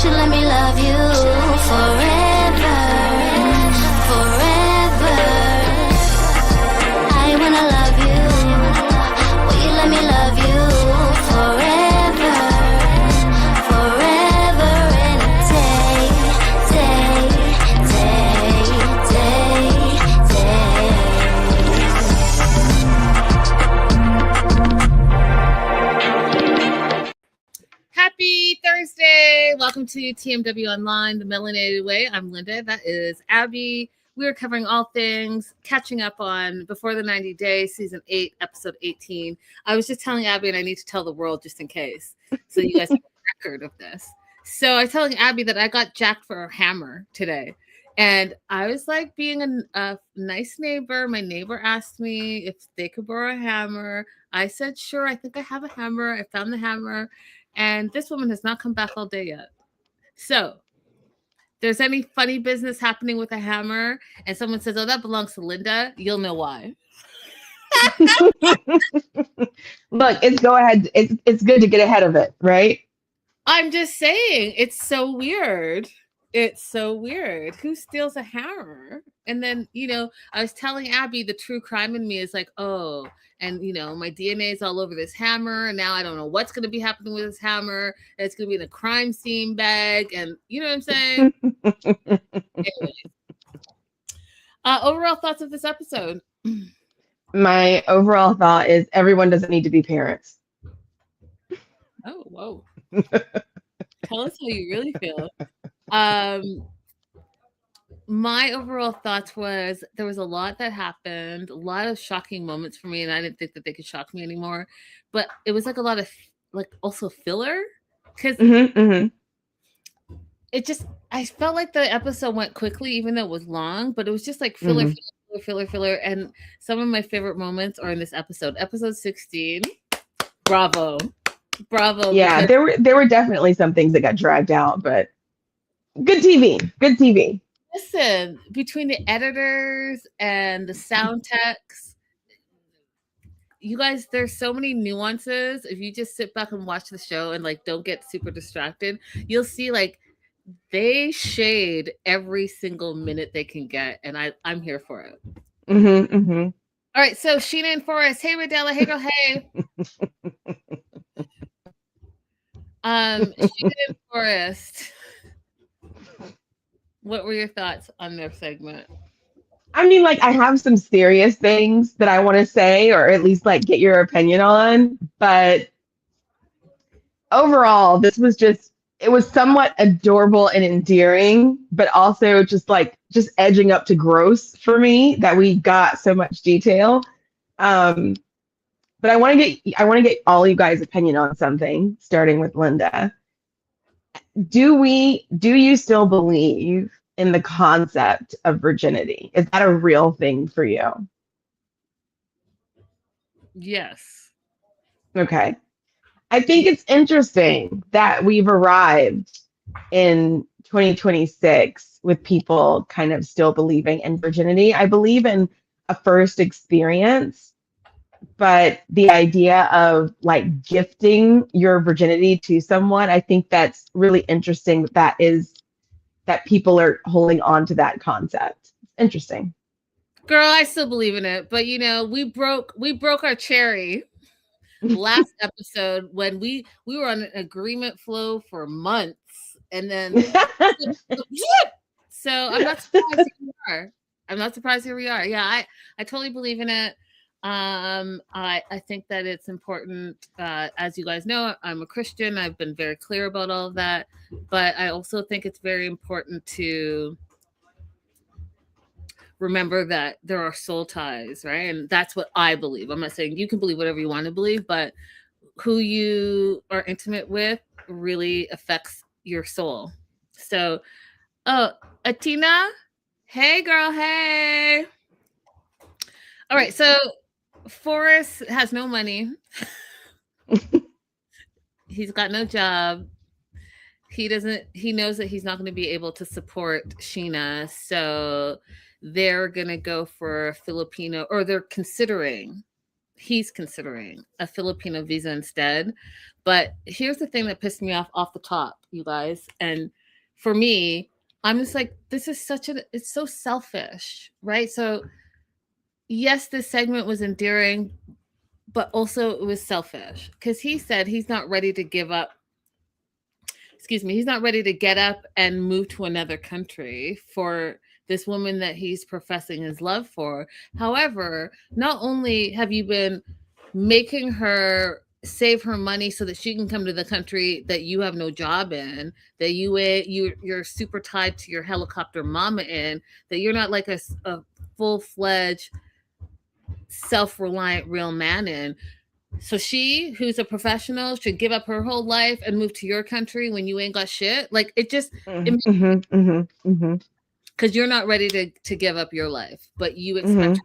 should let me love you forever, forever. I wanna love you. Will you let me love you forever, forever and a day, day, day, day, day. Happy Thursday. Welcome to TMW Online, the Melanated Way. I'm Linda. That is Abby. We are covering all things, catching up on Before the 90 Days, Season 8, Episode 18. I was just telling Abby, and I need to tell the world just in case, so you guys have a record of this. So I was telling Abby that I got jacked for a hammer today. And I was like being a nice neighbor. My neighbor asked me if they could borrow a hammer. I said, sure, I think I have a hammer. I found the hammer. And this woman has not come back all day yet. So there's any funny business happening with a hammer and someone says, oh, that belongs to Linda, you'll know why. Look, go ahead. It's good to get ahead of it, right? I'm just saying, it's so weird. It's so weird. Who steals a hammer? And then, I was telling Abby the true crime in me is like, oh, and, my DNA is all over this hammer. And now I don't know what's going to be happening with this hammer. And it's going to be in a crime scene bag. And you know what I'm saying? Anyway. Overall thoughts of this episode? My overall thought is everyone doesn't need to be parents. Oh, whoa. Tell us how you really feel. My overall thoughts was there was a lot that happened, a lot of shocking moments for me, and I didn't think that they could shock me anymore. But it was like a lot of also filler, because it just, I felt like the episode went quickly, even though it was long, but it was just like filler. And some of my favorite moments are in this episode 16. Bravo. Yeah, there were definitely some things that got dragged out, but good TV. Listen, between the editors and the sound techs, you guys, there's so many nuances. If you just sit back and watch the show and don't get super distracted, you'll see they shade every single minute they can get, and I'm here for it. All right, so Sheena and Forrest. Hey, Rodella. Hey, girl. Hey. Sheena and Forrest. What were your thoughts on their segment? I mean, I have some serious things that I want to say, or at least get your opinion on. But overall, this was it was somewhat adorable and endearing, but also just edging up to gross for me that we got so much detail. But I want to get all you guys' opinion on something, starting with Linda. Do you still believe in the concept of virginity? Is that a real thing for you? Yes. Okay. I think it's interesting that we've arrived in 2026 with people kind of still believing in virginity. I believe in a first experience, but the idea of gifting your virginity to someone, I think that's really interesting. That people are holding on to that concept. Interesting. Girl, I still believe in it, but we broke our cherry last episode when we were on an agreement flow for months, and then so I'm not surprised here we are. Yeah, I totally believe in it. I think that it's important. As you guys know, I'm a Christian. I've been very clear about all of that, but I also think it's very important to remember that there are soul ties, right? And that's what I believe. I'm not saying you can believe whatever you want to believe, but who you are intimate with really affects your soul. So, Atina, hey girl, hey. All right, so Forrest has no money. He's got no job. He knows that he's not going to be able to support Sheena. So they're going to go for a Filipino, or they're considering he's considering a Filipino visa instead. But here's the thing that pissed me off the top, you guys. And for me, I'm just like, this is it's so selfish, right? So yes, this segment was endearing, but also it was selfish because he said he's not ready to give up. Excuse me, he's not ready to get up and move to another country for this woman that he's professing his love for. However, not only have you been making her save her money so that she can come to the country that you have no job in, that you're super tied to your helicopter mama in, that you're not like a full-fledged self-reliant real man in. So she, who's a professional, should give up her whole life and move to your country when you ain't got shit. Like it just, because you're not ready to give up your life, but you expect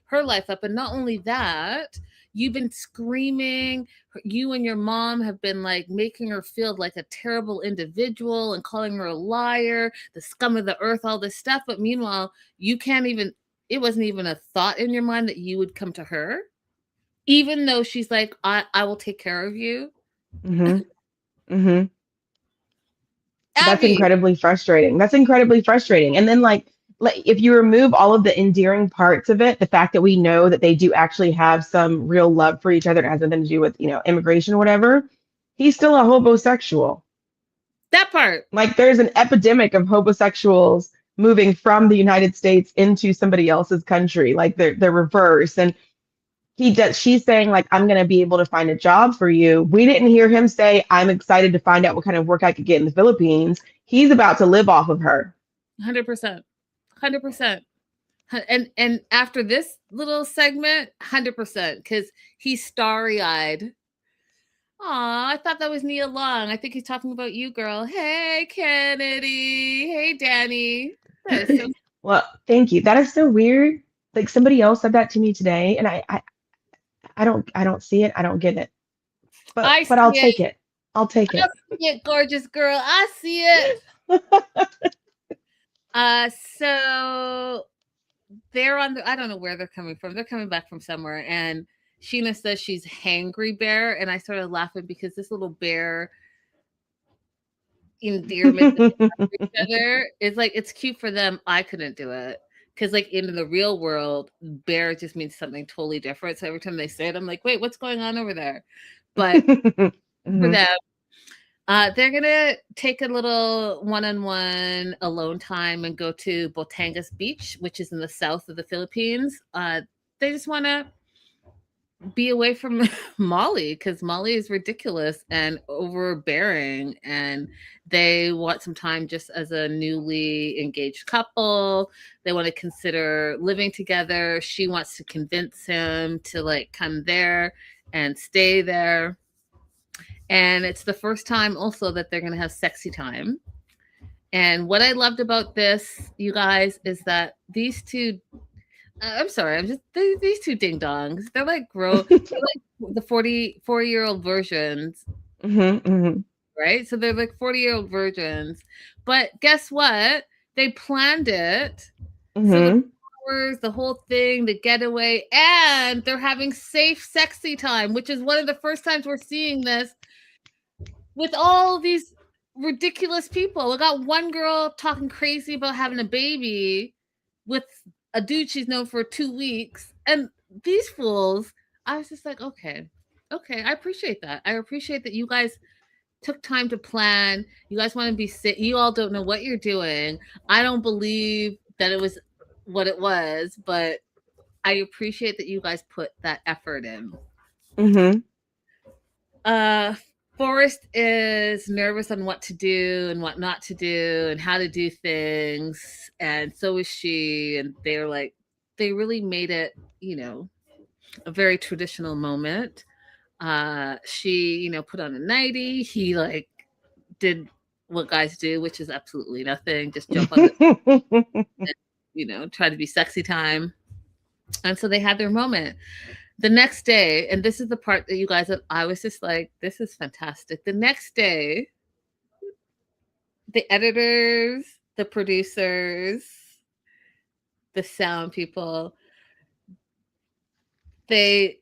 her life up. And not only that, you've been screaming. You and your mom have been like making her feel like a terrible individual and calling her a liar, the scum of the earth, all this stuff. But meanwhile, you can't even, it wasn't even a thought in your mind that you would come to her. Even though she's like, I will take care of you. That's incredibly frustrating. And then like if you remove all of the endearing parts of it, the fact that we know that they do actually have some real love for each other, it has nothing to do with, immigration or whatever, he's still a homosexual. That part. Like there's an epidemic of homosexuals moving from the United States into somebody else's country. Like they're reversed. And she's saying like, I'm going to be able to find a job for you. We didn't hear him say, I'm excited to find out what kind of work I could get in the Philippines. He's about to live off of her. 100%. And after this little segment, 100%, because he's starry-eyed. Aw, I thought that was Nia Long. I think he's talking about you, girl. Hey, Kennedy. Hey, Danny. That is so Well, thank you. That is so weird. Like somebody else said that to me today, and I don't see it. I don't get it. But I'll take it. I'll take it. I see it, gorgeous girl. I see it. So they're I don't know where they're coming from. They're coming back from somewhere, and Sheena says she's hangry bear, and I started laughing because this little bear endearment to each other is like, it's cute for them. I couldn't do it. Because like in the real world, bear just means something totally different. So every time they say it, I'm like, wait, what's going on over there? But for them, they're going to take a little one-on-one alone time and go to Batangas Beach, which is in the south of the Philippines. They just want to be away from Molly because Molly is ridiculous and overbearing, and they want some time just as a newly engaged couple. They want to consider living together. She wants to convince him to like come there and stay there. And it's the first time also that they're going to have sexy time. And what I loved about this, you guys, is that these two I'm sorry. These two ding dongs. They're like they're like the 44-year-old versions, right? So they're like 40-year-old versions. But guess what? They planned it. So the flowers, the whole thing, the getaway, and they're having safe, sexy time, which is one of the first times we're seeing this with all these ridiculous people. We got one girl talking crazy about having a baby with a dude she's known for 2 weeks, and these fools. I was just like, okay, I appreciate that. I appreciate that you guys took time to plan. You guys want to be sick. You all don't know what you're doing. I don't believe that it was what it was, but I appreciate that you guys put that effort in. Forrest is nervous on what to do and what not to do and how to do things. And so is she. And they're like, they really made it, a very traditional moment. She, put on a nightie. He like did what guys do, which is absolutely nothing. Just jump on the, and, try to be sexy time. And so they had their moment. The next day, and this is the part that you guys, I was just like, this is fantastic. The next day, the editors, the producers, the sound people, they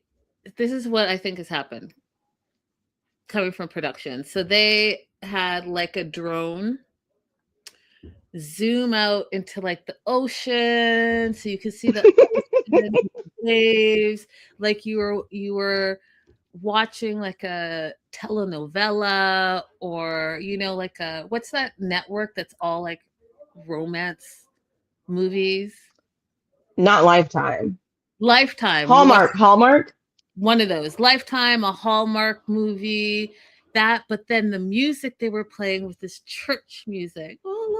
this is what I think has happened coming from production. So they had like a drone zoom out into like the ocean so you could see the ocean, waves, like you were watching like a telenovela, or like a, what's that network that's all like romance movies? Not Lifetime. Lifetime. Hallmark. One of those. Lifetime, a Hallmark movie. That, but then the music they were playing was this church music. La la la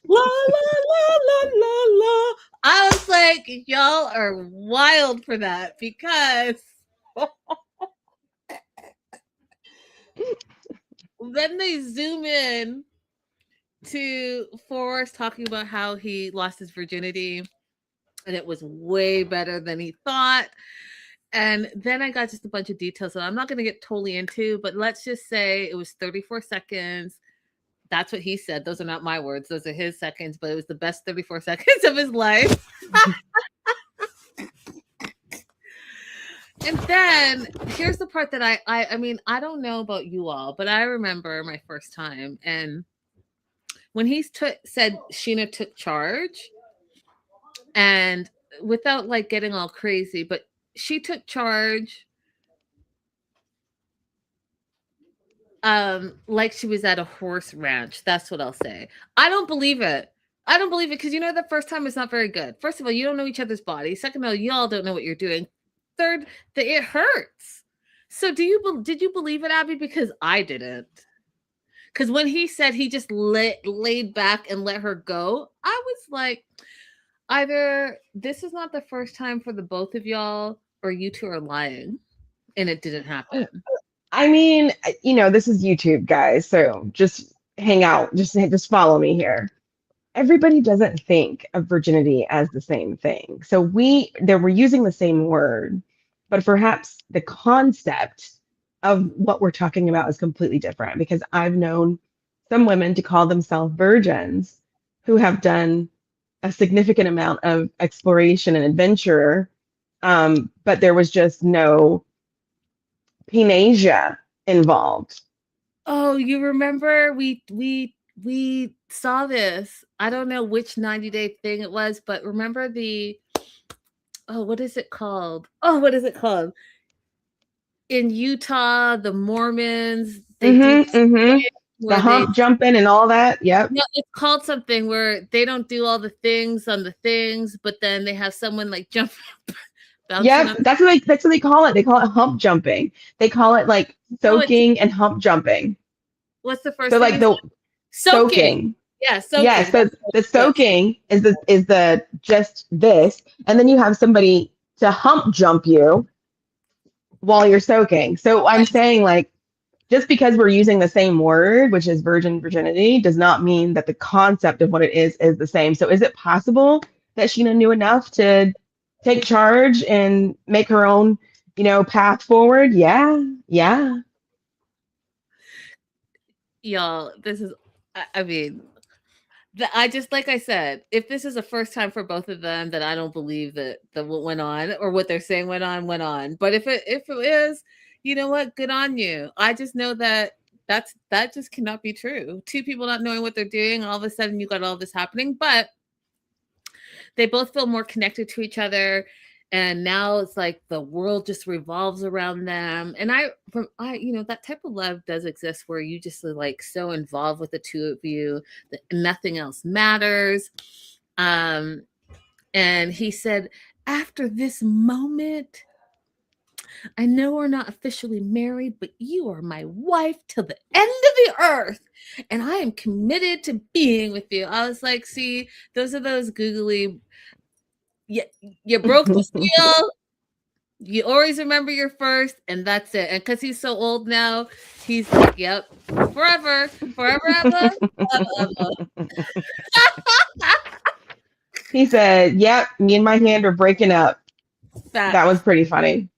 la la la la la la. I was like, y'all are wild for that, because then they zoom in to Forrest talking about how he lost his virginity and it was way better than he thought. And then I got just a bunch of details that I'm not going to get totally into, but let's just say it was 34 seconds. That's what he said. Those are not my words. Those are his seconds, but it was the best 34 seconds of his life. And then here's the part that I mean, I don't know about you all, but I remember my first time. And when he said Sheena took charge, and without like getting all crazy, but she took charge like she was at a horse ranch. That's what I'll say. I don't believe it. I don't believe it because the first time is not very good. First of all, you don't know each other's bodies. Second of all, y'all don't know what you're doing. Third, that it hurts. So did you believe it, Abby? Because I didn't. Because when he said he just laid back and let her go, I was like, either this is not the first time for the both of y'all, or you two are lying and it didn't happen. I mean, this is YouTube, guys, so just hang out, just follow me here. Everybody doesn't think of virginity as the same thing. So we're using the same word, but perhaps the concept of what we're talking about is completely different, because I've known some women to call themselves virgins who have done a significant amount of exploration and adventure, but there was just no penasia involved. Oh, you remember we saw this. I don't know which 90-day thing it was, but remember what is it called? In Utah, the Mormons, they do the hump jumping and all that. Yep. No, it's called something where they don't do all the things on the things, but then they have someone like jump. Yep, that's what they call it. They call it hump jumping. They call it like soaking and hump jumping. What's the first? So like the soaking. Yeah, soaking. Yeah, so the soaking is the just this, and then you have somebody to hump jump you while you're soaking. So I'm saying, like, just because we're using the same word, which is virginity, does not mean that the concept of what it is the same. So is it possible that Sheena knew enough to take charge and make her own, path forward? Yeah. Y'all, this is, I mean, I just, like I said, if this is a first time for both of them, then I don't believe that what went on, or what they're saying went on. But if it is, you know what? Good on you. I just know that just cannot be true. Two people not knowing what they're doing, all of a sudden you got all this happening, but they both feel more connected to each other. And now it's like the world just revolves around them. And I that type of love does exist, where you just are like so involved with the two of you that nothing else matters. And he said, after this moment, I know we're not officially married, but you are my wife till the end of the earth. And I am committed to being with you. I was like, see, those are those googly. You broke the seal. You always remember your first, and that's it. And because he's so old now, he's like, yep, forever ever. He said, yep, me and my hand are breaking up. That was pretty funny.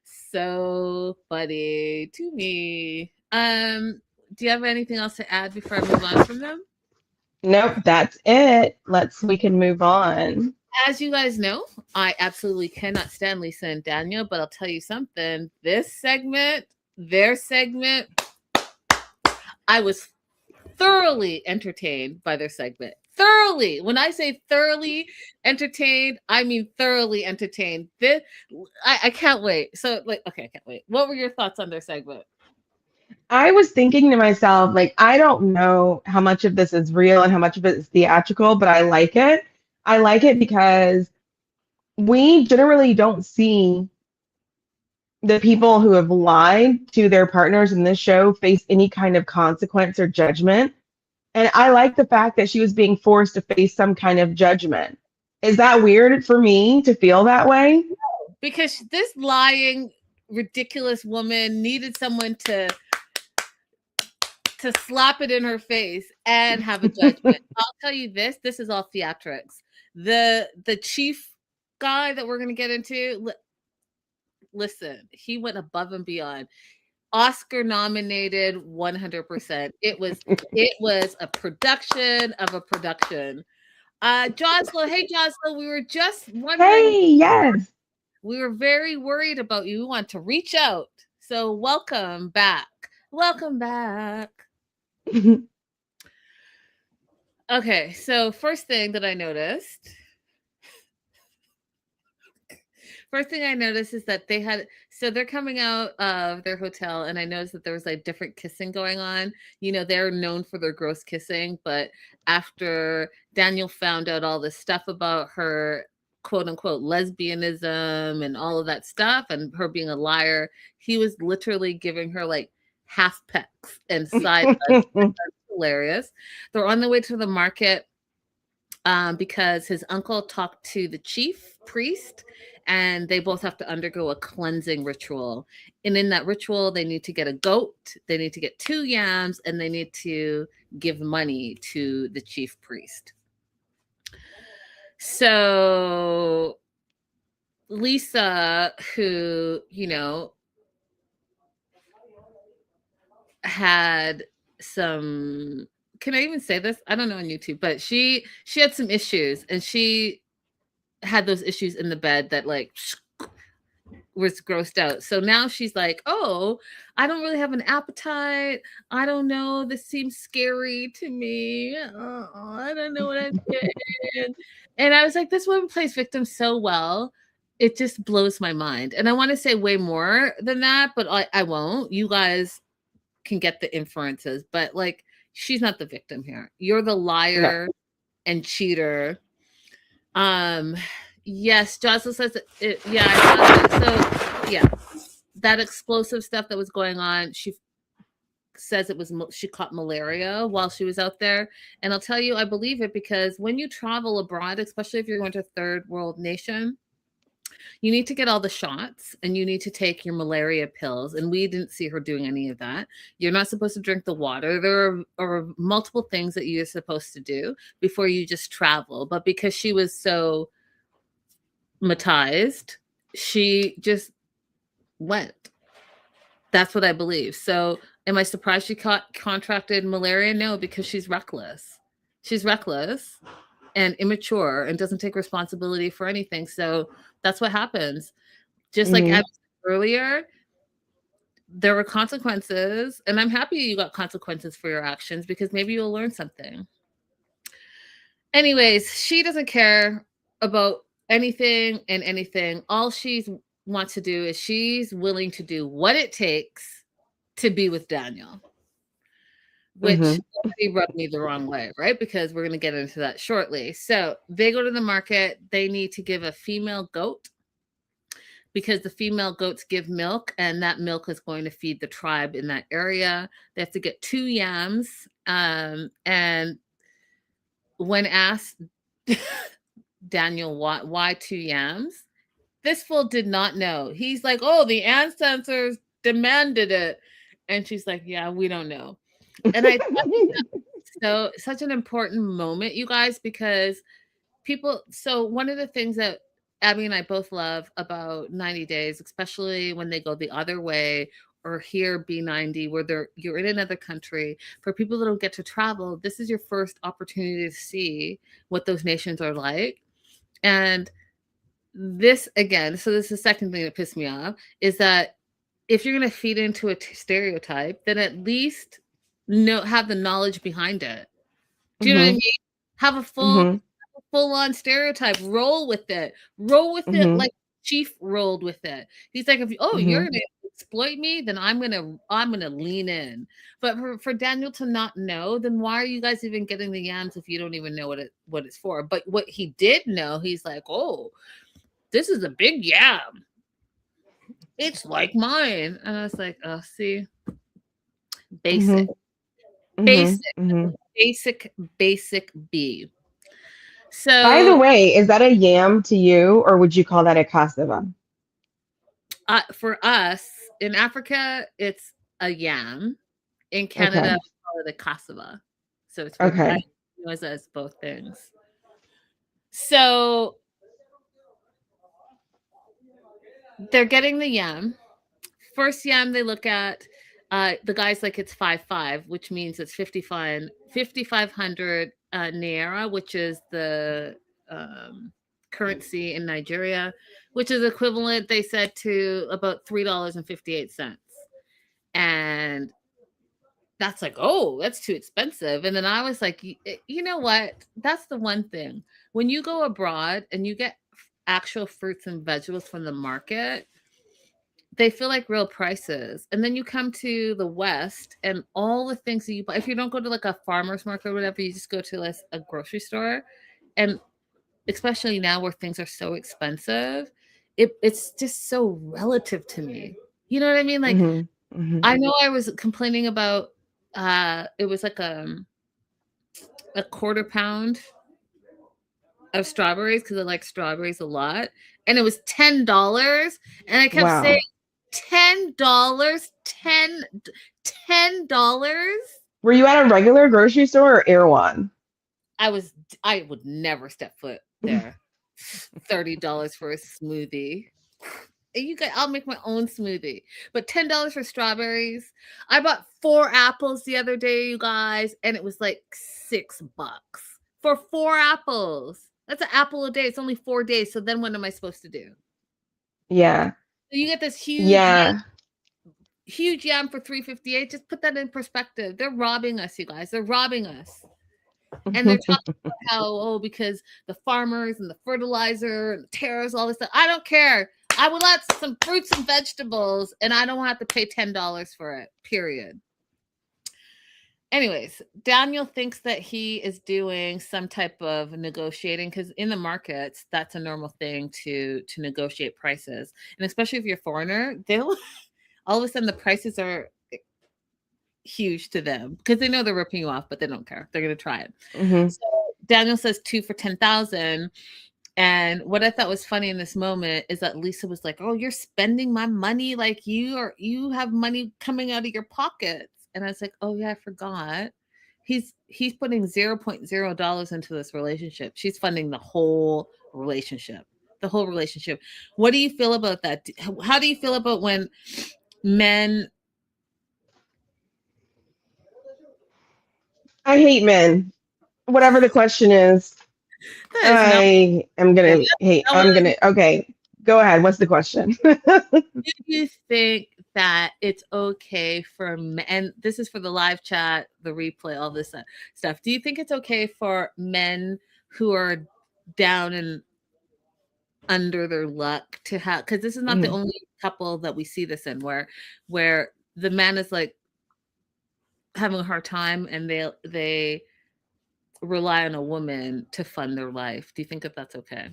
So funny to me. Do you have anything else to add before I move on from them? Nope, that's it. We can move on. as you guys know, I absolutely cannot stand Lisa and Daniel, but I'll tell you something. This segment, their segment, I was thoroughly entertained by their segment. Thoroughly. When I say thoroughly entertained, I mean thoroughly entertained. This, I can't wait. So, like, okay, I can't wait. What were your thoughts on their segment? I was thinking to myself, like, I don't know how much of this is real and how much of it is theatrical, but I like it. I like it because we generally don't see the people who have lied to their partners in this show face any kind of consequence or judgment. And I like the fact that she was being forced to face some kind of judgment. Is that weird for me to feel that way? Because this lying, ridiculous woman needed someone to slap it in her face and have a judgment. I'll tell you this is all theatrics. The chief guy that we're going to get into, listen, he went above and beyond. Oscar nominated 100%. It was a production of a production. Jocelyn, hey Jocelyn, we were just wondering. Hey, yes. We were very worried about you. We want to reach out. So welcome back. Welcome back. Okay, so first thing I noticed is that they're coming out of their hotel, and I noticed that there was like different kissing going on. You know, they're known for their gross kissing, but after Daniel found out all this stuff about her quote unquote lesbianism and all of that stuff and her being a liar, he was literally giving her like half pecks and side hilarious. They're on the way to the market because his uncle talked to the chief priest, and they both have to undergo a cleansing ritual. And in that ritual, they need to get a goat, they need to get 2 yams, and they need to give money to the chief priest. So Lisa, who, you know, had some, can I even say this? I don't know on YouTube, but she had some issues, and she had those issues in the bed that like was grossed out. So now she's like, oh, I don't really have an appetite. I don't know. This seems scary to me. I don't know what I'm doing. And I was like, this woman plays victim so well. It just blows my mind. And I want to say way more than that, but I won't. You guys can get the inferences, but like, she's not the victim here. You're the liar and cheater. Yes, Jocelyn says it. Yeah, I saw that. So yeah, that explosive stuff that was going on. She says it was, she caught malaria while she was out there, and I'll tell you, I believe it, because when you travel abroad, especially if you're going to a third world nation, you need to get all the shots and you need to take your malaria pills. And we didn't see her doing any of that. You're not supposed to drink the water. There are multiple things that you're supposed to do before you just travel. But because she was so traumatized, she just went. That's what I believe. So am I surprised she contracted malaria? No, because she's reckless. She's reckless and immature and doesn't take responsibility for anything. So that's what happens. Just like Abby said earlier, there were consequences, and I'm happy you got consequences for your actions because maybe you'll learn something. Anyways, she doesn't care about anything and anything. All she wants to do is she's willing to do what it takes to be with Daniel, which already rubbed me the wrong way, right? Because we're going to get into that shortly. So they go to the market. They need to give a female goat because the female goats give milk, and that milk is going to feed the tribe in that area. They have to get 2 yams. And when asked, Daniel, why 2 yams? This fool did not know. He's like, oh, the ancestors demanded it. And she's like, yeah, we don't know. And I so such an important moment, you guys, because people, so one of the things that Abby and I both love about 90 Days, especially when they go the other way, or here B90, where you're in another country, for people that don't get to travel, this is your first opportunity to see what those nations are like. And this again, so this is the second thing that pissed me off, is that if you're going to feed into a stereotype, then at least have the knowledge behind it. Do you know what I Mm-hmm. mean? Have a Mm-hmm. full on stereotype. Roll with it. Roll with it Mm-hmm. like Chief rolled with it. He's like, if you're Mm-hmm. gonna exploit me, then I'm gonna lean in. But for Daniel to not know, then why are you guys even getting the yams if you don't even know what it's for? But what he did know, he's like, oh, this is a big yam. It's like mine. And I was like, oh, see, basic, basic, Mm-hmm. basic B. By the So way, is that a yam to you, or would you call that a cassava? for us in Africa, it's a yam. In Canada, Okay. we call it a cassava. So it's I Okay. know it as both things. So they're getting the yam. First yam they look at, the guy's like it's 5.5, which means it's 5,500 naira, which is the currency in Nigeria, which is equivalent, they said, to about $3.58. And that's like, oh, that's too expensive. And then I was like, you know what? That's the one thing. When you go abroad and you get actual fruits and vegetables from the market, they feel like real prices. And then you come to the West and all the things that you buy, if you don't go to like a farmer's market or whatever, you just go to like a grocery store. And especially now where things are so expensive, it's just so relative to me. You know what I mean? Like, Mm-hmm. Mm-hmm. I know I was complaining about it was like a quarter pound of strawberries because I like strawberries a lot. And it was $10. And I kept saying, Wow. $10, $10. Were you at a regular grocery store or Erewhon? I would never step foot there. $30 for a smoothie. I'll make my own smoothie. But $10 for strawberries. I bought 4 apples the other day, you guys, and it was like $6 for 4 apples. That's an apple a day. It's only 4 days. So then what am I supposed to do? Yeah. So you get this Yeah. huge yam for 358. Just put that in perspective. They're robbing us, you guys. They're robbing us. And they're talking about how, because the farmers and the fertilizer and the tariffs, all this stuff. I don't care. I would like some fruits and vegetables, and I don't have to pay $10 for it, period. Anyways, Daniel thinks that he is doing some type of negotiating because in the markets, that's a normal thing to negotiate prices. And especially if you're a foreigner, they'll all of a sudden the prices are huge to them because they know they're ripping you off, but they don't care. They're going to try it. Mm-hmm. So Daniel says 2 for 10,000. And what I thought was funny in this moment is that Lisa was like, "Oh, you're spending my money like you have money coming out of your pockets." And I was like, "Oh yeah, I forgot. He's putting $0.0 into this relationship. She's funding the whole relationship. The whole relationship. What do you feel about that? How do you feel about when men?" I hate men. Whatever the question is, That is not. okay, go ahead. What's the question? Do you think that it's okay for men, and this is for the live chat, the replay, all this stuff. Do you think it's okay for men who are down and under their luck to have, because this is not the Mhm. only couple that we see this in where the man is like having a hard time and they rely on a woman to fund their life. Do you think that that's okay?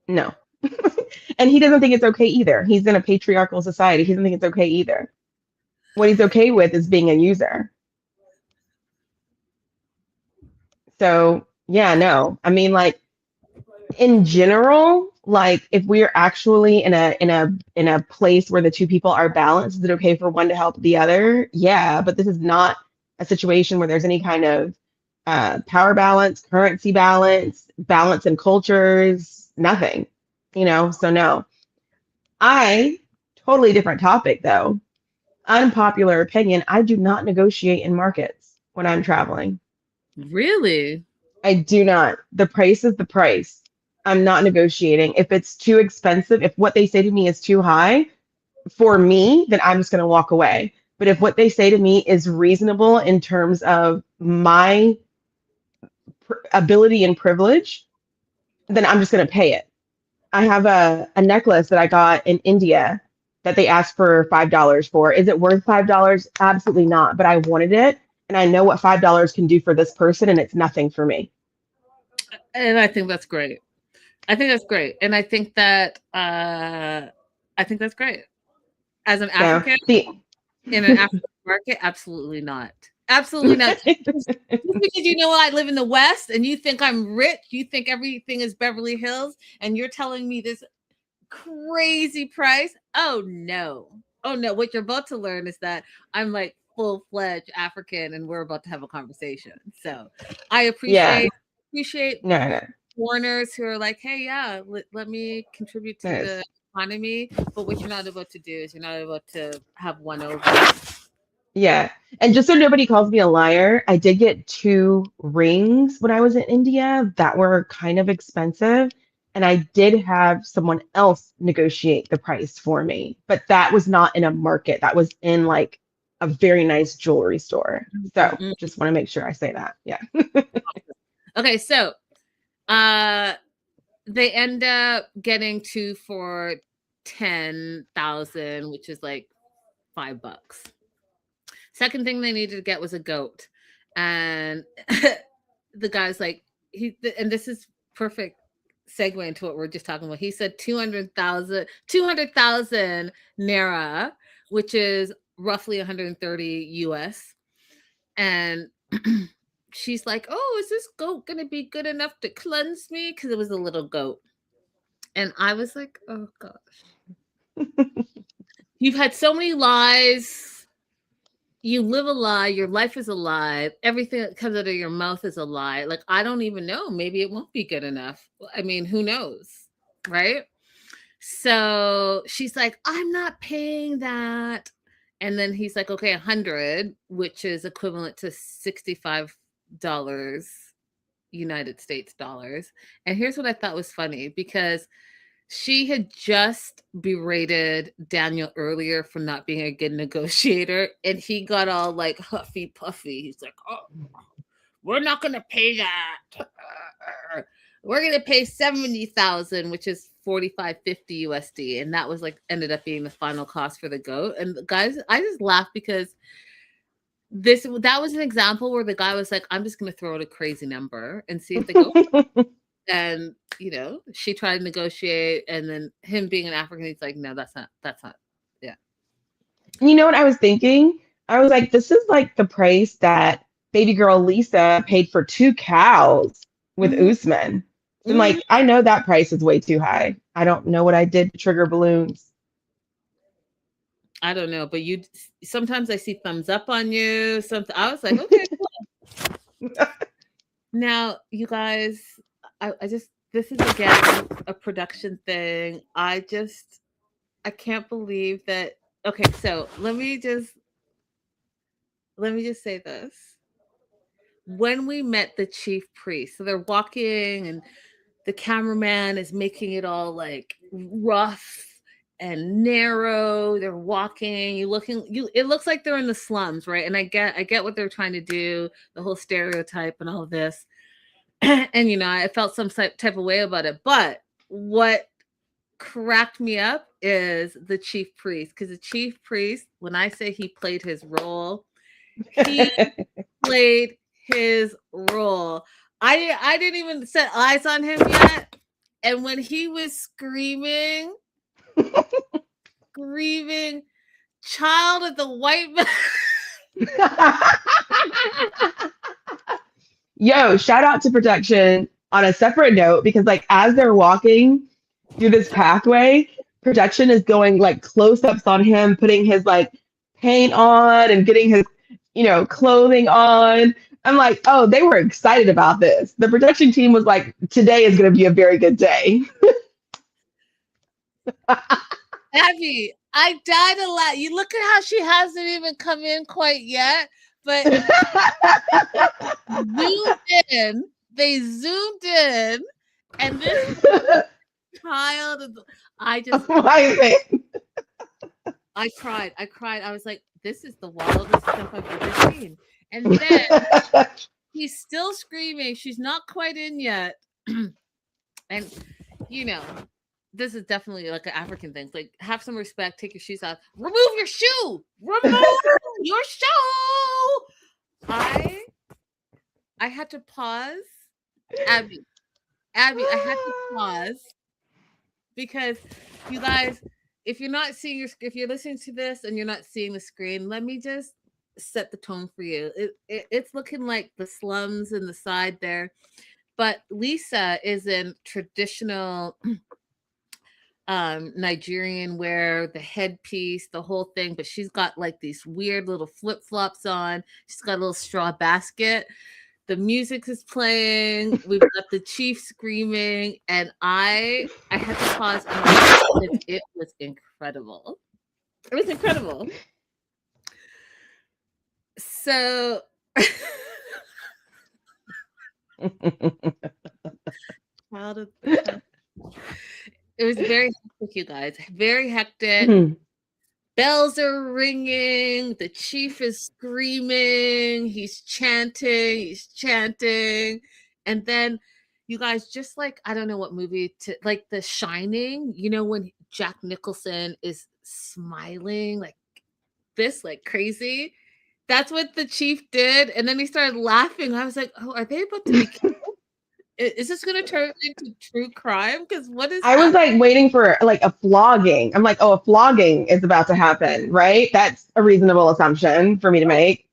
No. And he doesn't think it's okay either. He's in a patriarchal society. He doesn't think it's okay either. What he's okay with is being a user. So, yeah, no. I mean, like, in general, like if we're actually in a place where the two people are balanced, is it okay for one to help the other? Yeah, but this is not a situation where there's any kind of power balance, currency balance, balance in cultures, nothing. So no. I totally different topic though. Unpopular opinion, I do not negotiate in markets when I'm traveling. Really? I do not. The price is the price. I'm not negotiating. If it's too expensive, if what they say to me is too high for me, then I'm just going to walk away. But if what they say to me is reasonable in terms of my ability and privilege, then I'm just going to pay it. I have a necklace that I got in India that they asked for $5 for. Is it worth $5? Absolutely not. But I wanted it, and I know what $5 can do for this person, and it's nothing for me. And I think that's great. I think that's great. And I think that that's great. As an African in an African market, absolutely not. Absolutely not. Just because you know I live in the West and you think I'm rich, you think everything is Beverly Hills, and you're telling me this crazy price. Oh no. What you're about to learn is that I'm like full-fledged African and we're about to have a conversation. So I appreciate no. foreigners who are like, hey, yeah, let me contribute to the economy. But what you're not about to do is you're not about to have one over. Yeah. And just so nobody calls me a liar, I did get 2 rings when I was in India that were kind of expensive. And I did have someone else negotiate the price for me. But that was not in a market. That was in like a very nice jewelry store. So just want to make sure I say that. Yeah. Okay. So they end up getting 2 for 10,000, which is like $5. Second thing they needed to get was a goat. And the guy's like, and this is perfect segue into what we're just talking about. He said 200,000 naira, which is roughly 130 US. And she's like, oh, is this goat going to be good enough to cleanse me? Because it was a little goat. And I was like, oh gosh. You've had so many lies. You live a lie. Your life is a lie. Everything that comes out of your mouth is a lie. Like, I don't even know. Maybe it won't be good enough. I mean, who knows? Right? So she's like, I'm not paying that. And then he's like, okay, 100, which is equivalent to $65 United States dollars. And here's what I thought was funny, because she had just berated Daniel earlier for not being a good negotiator, and he got all like huffy puffy. He's like, oh, we're not going to pay that. We're going to pay 70,000, which is 45.50 USD. And that was like, ended up being the final cost for the goat. And the guys, I just laughed because that was an example where the guy was like, I'm just going to throw out a crazy number and see if they go. And, you know, she tried to negotiate, and then him being an African, he's like, no, that's not. Yeah. You know what I was thinking? I was like, this is like the price that baby girl Lisa paid for 2 cows with Usman. And like, I know that price is way too high. I don't know what I did to trigger balloons. I don't know, but sometimes I see thumbs up on you. Something. I was like, okay, cool. Now, you guys, this is again a production thing. I can't believe that. Okay, so let me just say this. When we met the chief priest, so they're walking and the cameraman is making it all like rough and narrow. They're walking, it looks like they're in the slums, right? And I get what they're trying to do, the whole stereotype and all of this. And, you know, I felt some type of way about it. But what cracked me up is the chief priest. Because the chief priest, when I say he played his role, he played his role. I didn't even set eyes on him yet. And when he was screaming, child of the white man. Yo, shout out to production on a separate note, because like as they're walking through this pathway, production is going like close-ups on him, putting his like paint on and getting his, you know, clothing on. I'm like, oh, they were excited about this. The production team was like, today is going to be a very good day. Abby, I died a lot. You look at how she hasn't even come in quite yet, but they zoomed in And this child, I cried. I was like, this is the wildest stuff I've ever seen. And then he's still screaming. She's not quite in yet. And, you know, this is definitely like an African thing. Like, have some respect, take your shoes off, remove your shoe, remove your shoe. I had to pause. Abby, I had to pause because you guys, if you're not seeing if you're listening to this and you're not seeing the screen, let me just set the tone for you. It's looking like the slums in the side there, but Lisa is in traditional Nigerian wear, the headpiece, the whole thing, but she's got like these weird little flip-flops on. She's got a little straw basket. The music is playing. We've got the chief screaming, and I had to pause and it was incredible. It was incredible. So it was very hectic, you guys. Very hectic. Bells are ringing. The chief is screaming. He's chanting. And then, you guys, just like, I don't know what movie, like The Shining, you know, when Jack Nicholson is smiling like this, like crazy. That's what the chief did. And then he started laughing. I was like, oh, are they about to be killed? Is this going to turn into true crime? Because what is I was like waiting for like a flogging. I'm like, oh, a flogging is about to happen, right? That's a reasonable assumption for me to make.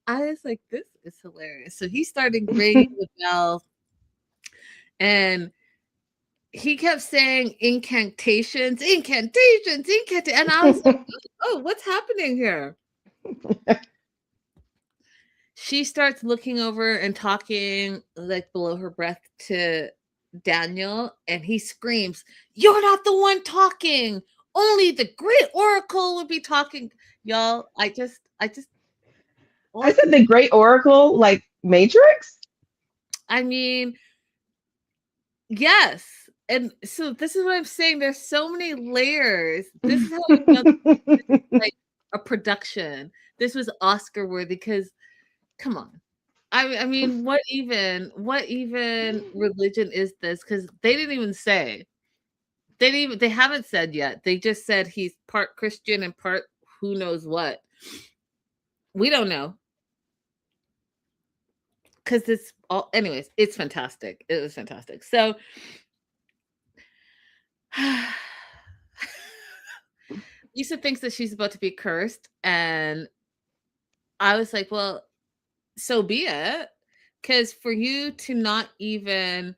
I was like, this is hilarious. So he started ringing the bell, and he kept saying incantations. And I was like, oh, what's happening here? She starts looking over and talking like below her breath to Daniel, and he screams, "You're not the one talking. Only the great oracle would be talking." Y'all, I said the great oracle, like Matrix? I mean, yes. And so this is what I'm saying. There's so many layers. This is how I felt like a production. This was Oscar worthy because come on. I mean, what even religion is this? Because they didn't even say. They haven't said yet. They just said he's part Christian and part who knows what. We don't know. Because it's all, anyways, it's fantastic. It was fantastic. So Lisa thinks that she's about to be cursed, and I was like, well, so be it. Because for you to not even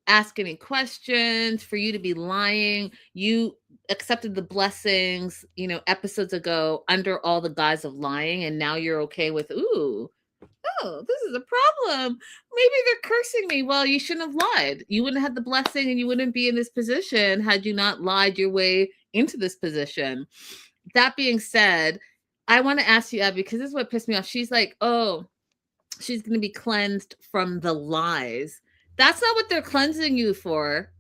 ask any questions, for you to be lying, you accepted the blessings, episodes ago under all the guise of lying, and now you're okay with, oh, this is a problem. Maybe they're cursing me. Well, you shouldn't have lied. You wouldn't have had the blessing, and you wouldn't be in this position had you not lied your way into this position. That being said, I want to ask you, Abby, because this is what pissed me off. She's like, oh, she's going to be cleansed from the lies. That's not what they're cleansing you for.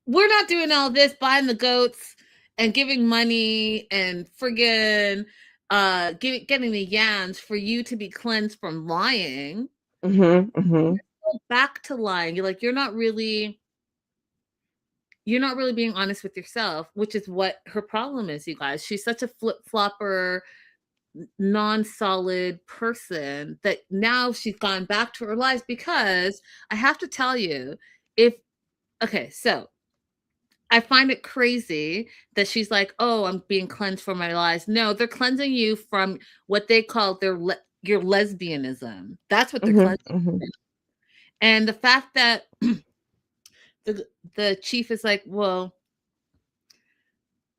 We're not doing all this, buying the goats and giving money and friggin' getting the yams for you to be cleansed from lying. Back to lying. You're like, you're not really being honest with yourself, which is what her problem is, you guys. She's such a flip-flopper, non-solid person that now she's gone back to her lies. Because I have to tell you, so I find it crazy that she's like, oh, I'm being cleansed from my lies. No, they're cleansing you from what they call your lesbianism. That's what they're cleansing. And the fact that the chief is like, well,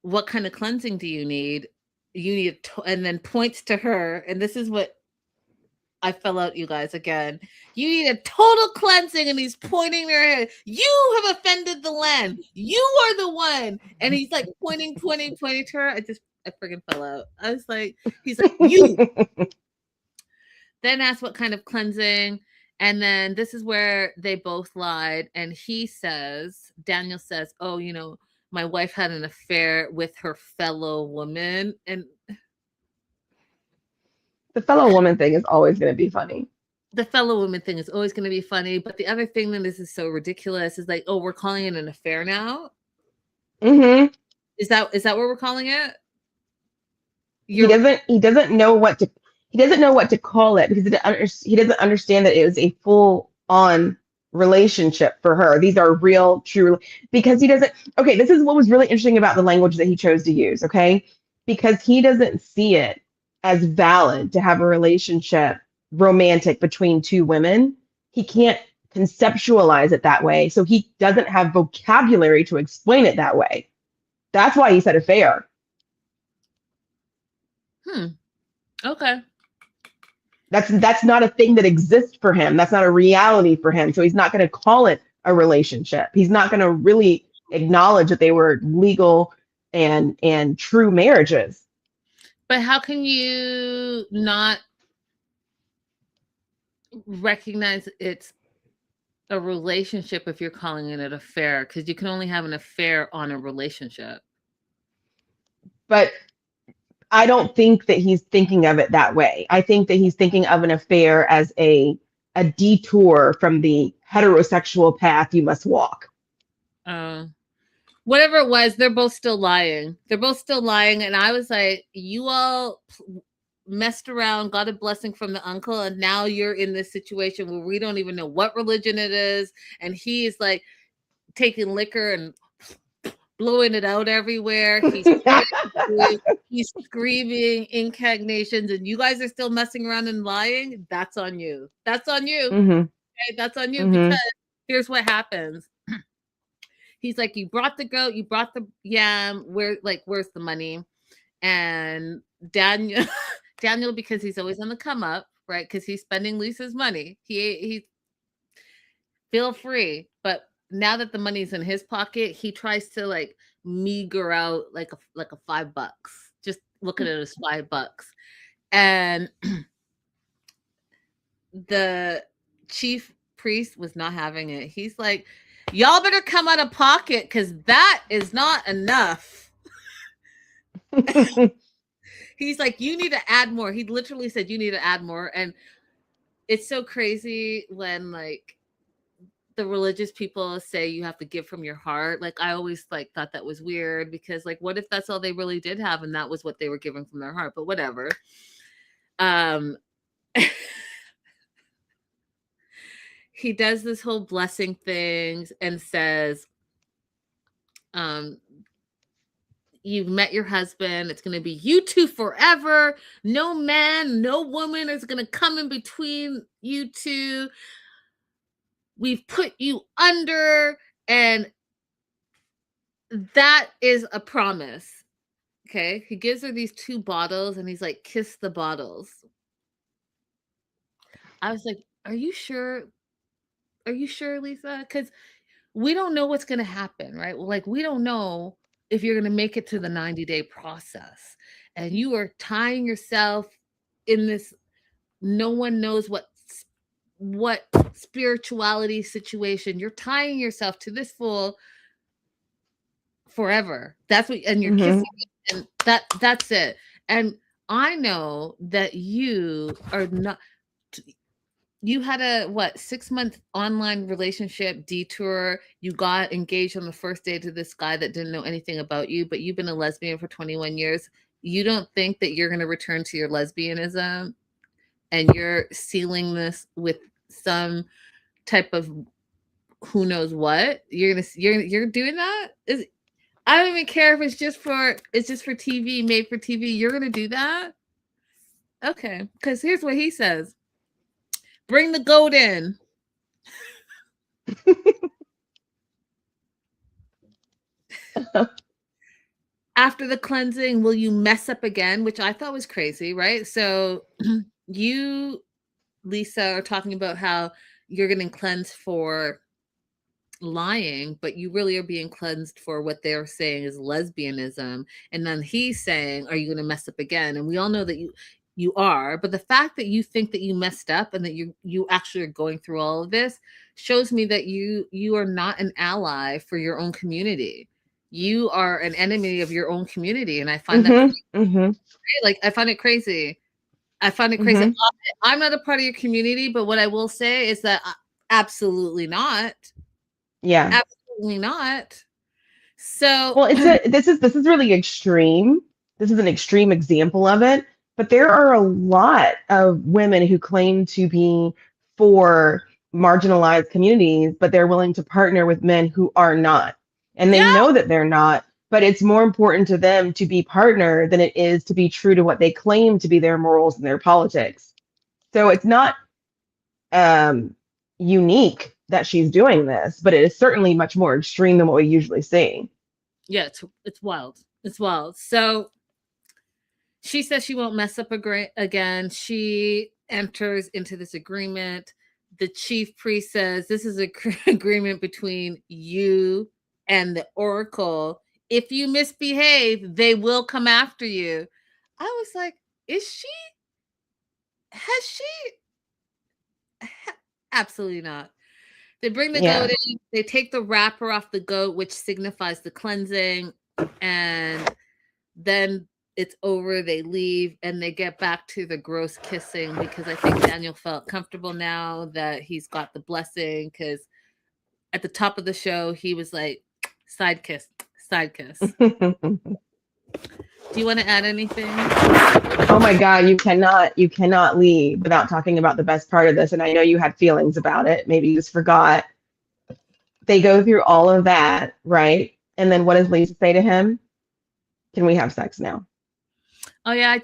what kind of cleansing do you need? You need, and then points to her, and this is what I fell out, you guys, again. You need a total cleansing, and he's pointing her head. You have offended the land. You are the one. And he's like pointing to her. I freaking fell out. I was like, he's like, you. Then asked what kind of cleansing, And then this is where they both lied. And Daniel says, oh, my wife had an affair with her fellow woman. And The fellow woman thing is always going to be funny. the fellow woman thing is always going to be funny. But the other thing that this is so ridiculous is like, oh, we're calling it an affair now. Mm-hmm. Is that what we're calling it? He doesn't know what to call it because he doesn't understand that it was a full on relationship for her. These are real, true, because he doesn't. Okay, this is what was really interesting about the language that he chose to use. Okay, because he doesn't see it as valid to have a relationship romantic between two women. He can't conceptualize it that way, so he doesn't have vocabulary to explain it that way. That's why he said affair. Okay. That's not a thing that exists for him. That's not a reality for him. So he's not going to call it a relationship. He's not going to really acknowledge that they were legal and true marriages. But how can you not recognize it's a relationship if you're calling it an affair? Because you can only have an affair on a relationship. But I don't think that he's thinking of it that way. I think that he's thinking of an affair as a detour from the heterosexual path you must walk. Whatever it was, they're both still lying. And I was like, you all messed around, got a blessing from the uncle, and now you're in this situation where we don't even know what religion it is. And he is like taking liquor and blowing it out everywhere. He's screaming incantations, and you guys are still messing around and lying. That's on you. Mm-hmm. Okay? That's on you. Mm-hmm. Because here's what happens. He's like, you brought the goat, you brought the yam. Where's the money? And Daniel, because he's always on the come up, right? Because he's spending Lisa's money. He feel free, but now that the money's in his pocket, he tries to like meager out like a $5. Just look at it as $5. And the chief priest was not having it. He's like, y'all better come out of pocket because that is not enough. He's like, you need to add more. He literally said, you need to add more. And it's so crazy when like the religious people say you have to give from your heart. Like I always like thought that was weird because like, what if that's all they really did have and that was what they were giving from their heart? But whatever. He does this whole blessing things and says, you've met your husband. It's going to be you two forever. No man, no woman is going to come in between you two. We've put you under, and that is a promise. Okay. He gives her these 2 bottles and he's like, kiss the bottles. I was like, are you sure? Are you sure, Lisa? Because we don't know what's going to happen, right? Like, we don't know if you're going to make it to the 90-day process. And you are tying yourself in this, no one knows what spirituality situation. You're tying yourself to this fool forever. That's what, and you're kissing it, and that's it. And I know that you are not. You had a 6-month online relationship detour. You got engaged on the first day to this guy that didn't know anything about you, but you've been a lesbian for 21 years. You don't think that you're going to return to your lesbianism and you're sealing this with some type of who knows what? You're doing that? I don't even care if it's just for TV, made for TV. You're going to do that? Okay, because here's what he says. Bring the goat in. After the cleansing, will you mess up again? Which I thought was crazy, right? So you, Lisa, are talking about how you're getting cleansed for lying, but you really are being cleansed for what they're saying is lesbianism. And then he's saying, are you going to mess up again? And we all know that you are, but the fact that you think that you messed up and that you actually are going through all of this shows me that you are not an ally for your own community. You are an enemy of your own community, and I find that Mm-hmm. Mm-hmm. like I find it crazy. I find it crazy. Mm-hmm. I'm not a part of your community, but what I will say is that absolutely not. Yeah. Absolutely not. So Well, this is really extreme. This is an extreme example of it, but there are a lot of women who claim to be for marginalized communities, but they're willing to partner with men who are not. And they yeah, know that they're not, but it's more important to them to be partner than it is to be true to what they claim to be their morals and their politics. So it's not um, unique that she's doing this, but it is certainly much more extreme than what we usually see. yeah, it's wild. It's wild. So she says she won't mess up again. She enters into this agreement. The chief priest says this is an agreement between you and the oracle. If you misbehave, they will come after you. I was like, is she? Has she? Absolutely not. They bring the Yeah. goat in. They take the wrapper off the goat, which signifies the cleansing. And then it's over. They leave and they get back to the gross kissing because I think Daniel felt comfortable now that he's got the blessing. Because at the top of the show, he was like, side kiss, side kiss. Do you want to add anything? Oh my God, you cannot leave without talking about the best part of this. And I know you had feelings about it. Maybe you just forgot. They go through all of that, right? And then what does Lisa say to him? Can we have sex now? Oh yeah,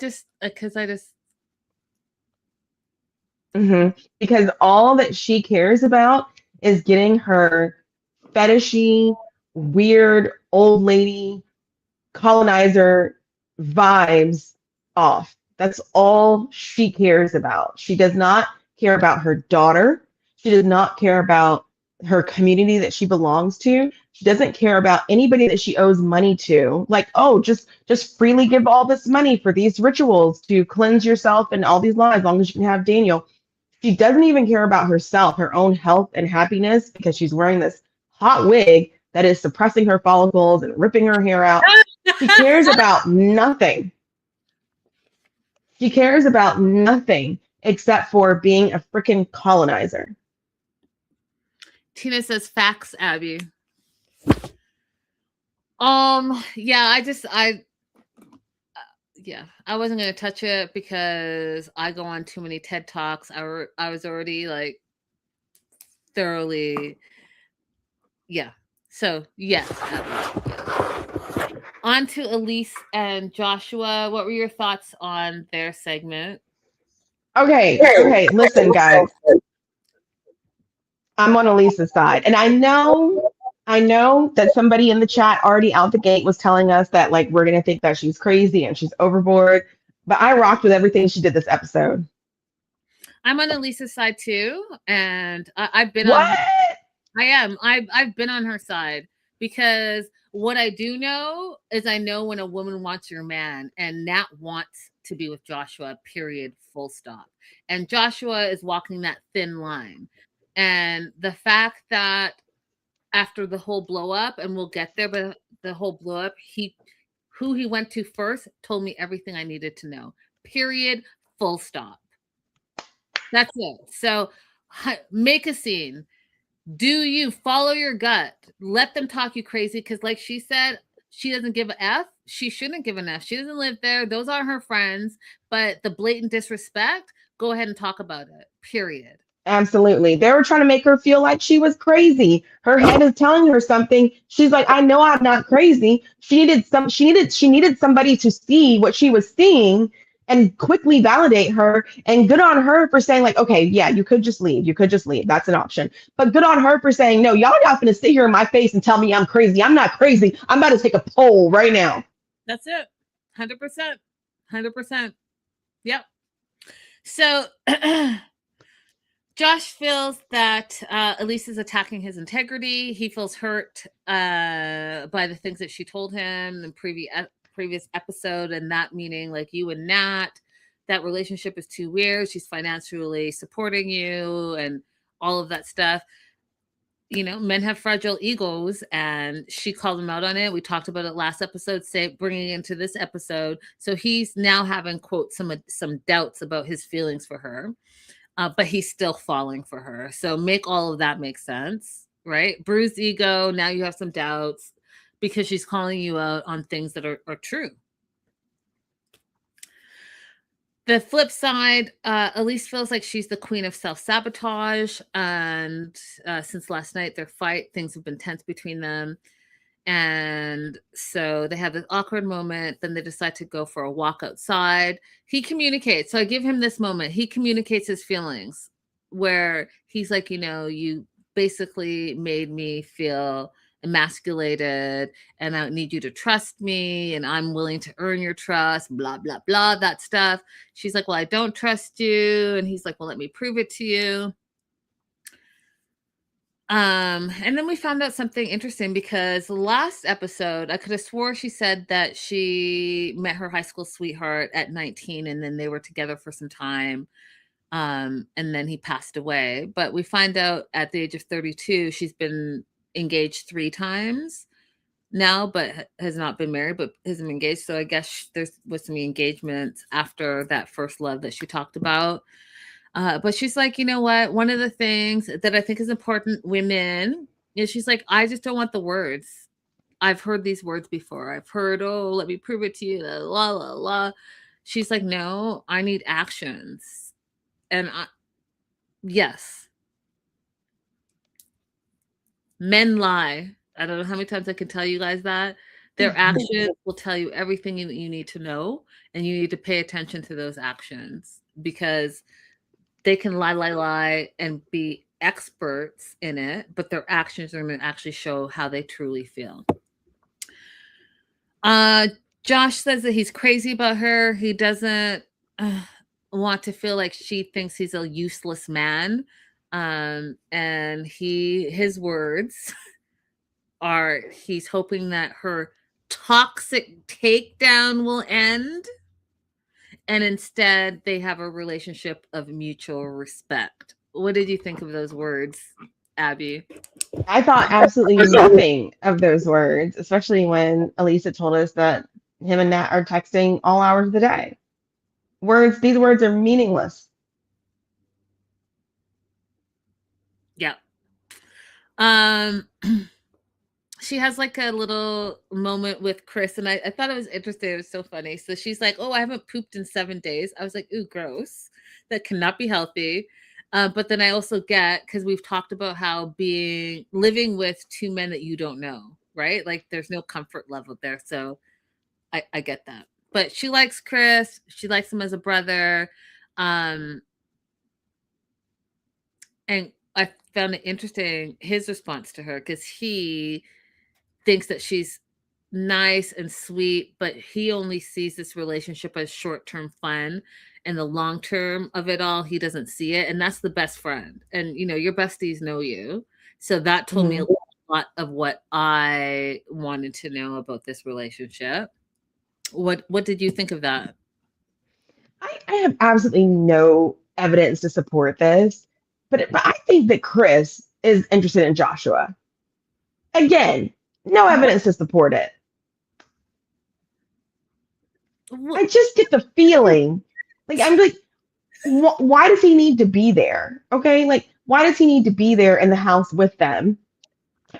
Because all that she cares about is getting her fetishy, weird old lady colonizer vibes off. That's all she cares about. She does not care about her daughter. She does not care about her community that she belongs to. She doesn't care about anybody that she owes money to. Like, oh, just freely give all this money for these rituals to cleanse yourself and all these laws as long as you can have Daniel. She doesn't even care about herself, her own health and happiness because she's wearing this hot wig that is suppressing her follicles and ripping her hair out. She cares about nothing. She cares about nothing except for being a freaking colonizer. Tina says facts, Abby. Yeah, I wasn't gonna touch it because I go on too many TED Talks. I was already like thoroughly, yeah. So yes. On to Elise and Joshua. What were your thoughts on their segment? Okay, listen, guys. I'm on Elisa's side, and I know that somebody in the chat already out the gate was telling us that like we're gonna think that she's crazy and she's overboard. But I rocked with everything she did this episode. I'm on Elisa's side too, and I've been what? on. I am. I've been on her side because what I do know is I know when a woman wants your man, and Nat wants to be with Joshua. Period. Full stop. And Joshua is walking that thin line, and the fact that after the whole blow up, and we'll get there, but the whole blow up, who he went to first told me everything I needed to know. Period. Full stop. That's it. So make a scene. Do you follow your gut? Let them talk you crazy because, like she said, she doesn't give a F. She shouldn't give an F. She doesn't live there. Those are her friends. But the blatant disrespect, go ahead and talk about it. Period. Absolutely. They were trying to make her feel like she was crazy. Her head is telling her something. She's like, I know I'm not crazy. She needed somebody to see what she was seeing and quickly validate her. And good on her for saying, like, okay, yeah, you could just leave. You could just leave. That's an option. But good on her for saying, no, y'all not gonna sit here in my face and tell me I'm crazy. I'm not crazy. I'm about to take a poll right now. That's it. 100%. 100%. Yep. So Josh feels that Elise is attacking his integrity. He feels hurt by the things that she told him in the previous episode, and that meaning like you and Nat that relationship is too weird. She's financially supporting you and all of that stuff. You know, men have fragile egos, and she called him out on it. We talked about it last episode, bringing it into this episode. So he's now having, quote, some doubts about his feelings for her, but he's still falling for her. So make all of that make sense, right? Bruised ego. Now you have some doubts because she's calling you out on things that are true. The flip side, Elise feels like she's the queen of self-sabotage. And since last night, their fight, things have been tense between them. And so they have this awkward moment. Then they decide to go for a walk outside. He communicates. So I give him this moment. He communicates his feelings where he's like, you know, you basically made me feel emasculated and I need you to trust me and I'm willing to earn your trust, blah, blah, blah, that stuff. She's like, well, I don't trust you. And he's like, well, let me prove it to you. And then we found out something interesting because last episode, I could have swore she said that she met her high school sweetheart at 19 and then they were together for some time. And then he passed away. But we find out at the age of 32, she's been engaged 3 times now, but has not been married, but has been engaged. So I guess there was some engagements after that first love that she talked about. But she's like, you know what? One of the things that I think is important, women, is she's like, I just don't want the words. I've heard these words before. I've heard, oh, let me prove it to you, la, la, la. She's like, no, I need actions. And yes, men lie. I don't know how many times I can tell you guys that. Their actions will tell you everything you need to know, and you need to pay attention to those actions because they can lie, and be experts in it, but their actions are going to actually show how they truly feel. Josh says that he's crazy about her. He doesn't want to feel like she thinks he's a useless man. And his words are he's hoping that her toxic takedown will end. And instead, they have a relationship of mutual respect. What did you think of those words, Abby? I thought absolutely nothing of those words, especially when Elisa told us that him and Nat are texting all hours of the day. These words are meaningless. Yeah. She has like a little moment with Chris, and I thought it was interesting. It was so funny. So she's like, oh, I haven't pooped in 7 days. I was like, ooh, gross. That cannot be healthy. But then I also get, because we've talked about how living with 2 men that you don't know, right? Like there's no comfort level there. So I get that. But she likes Chris. She likes him as a brother. And I found it interesting, his response to her, because he thinks that she's nice and sweet, but he only sees this relationship as short-term fun, and the long term of it all, he doesn't see it. And that's the best friend. And you know, your besties know you. So that told me a lot of what I wanted to know about this relationship. What did you think of that? I have absolutely no evidence to support this, but I think that Chris is interested in Joshua. Again, no evidence to support it. I just get the feeling, like I'm like, why does he need to be there? Okay, like why does he need to be there in the house with them?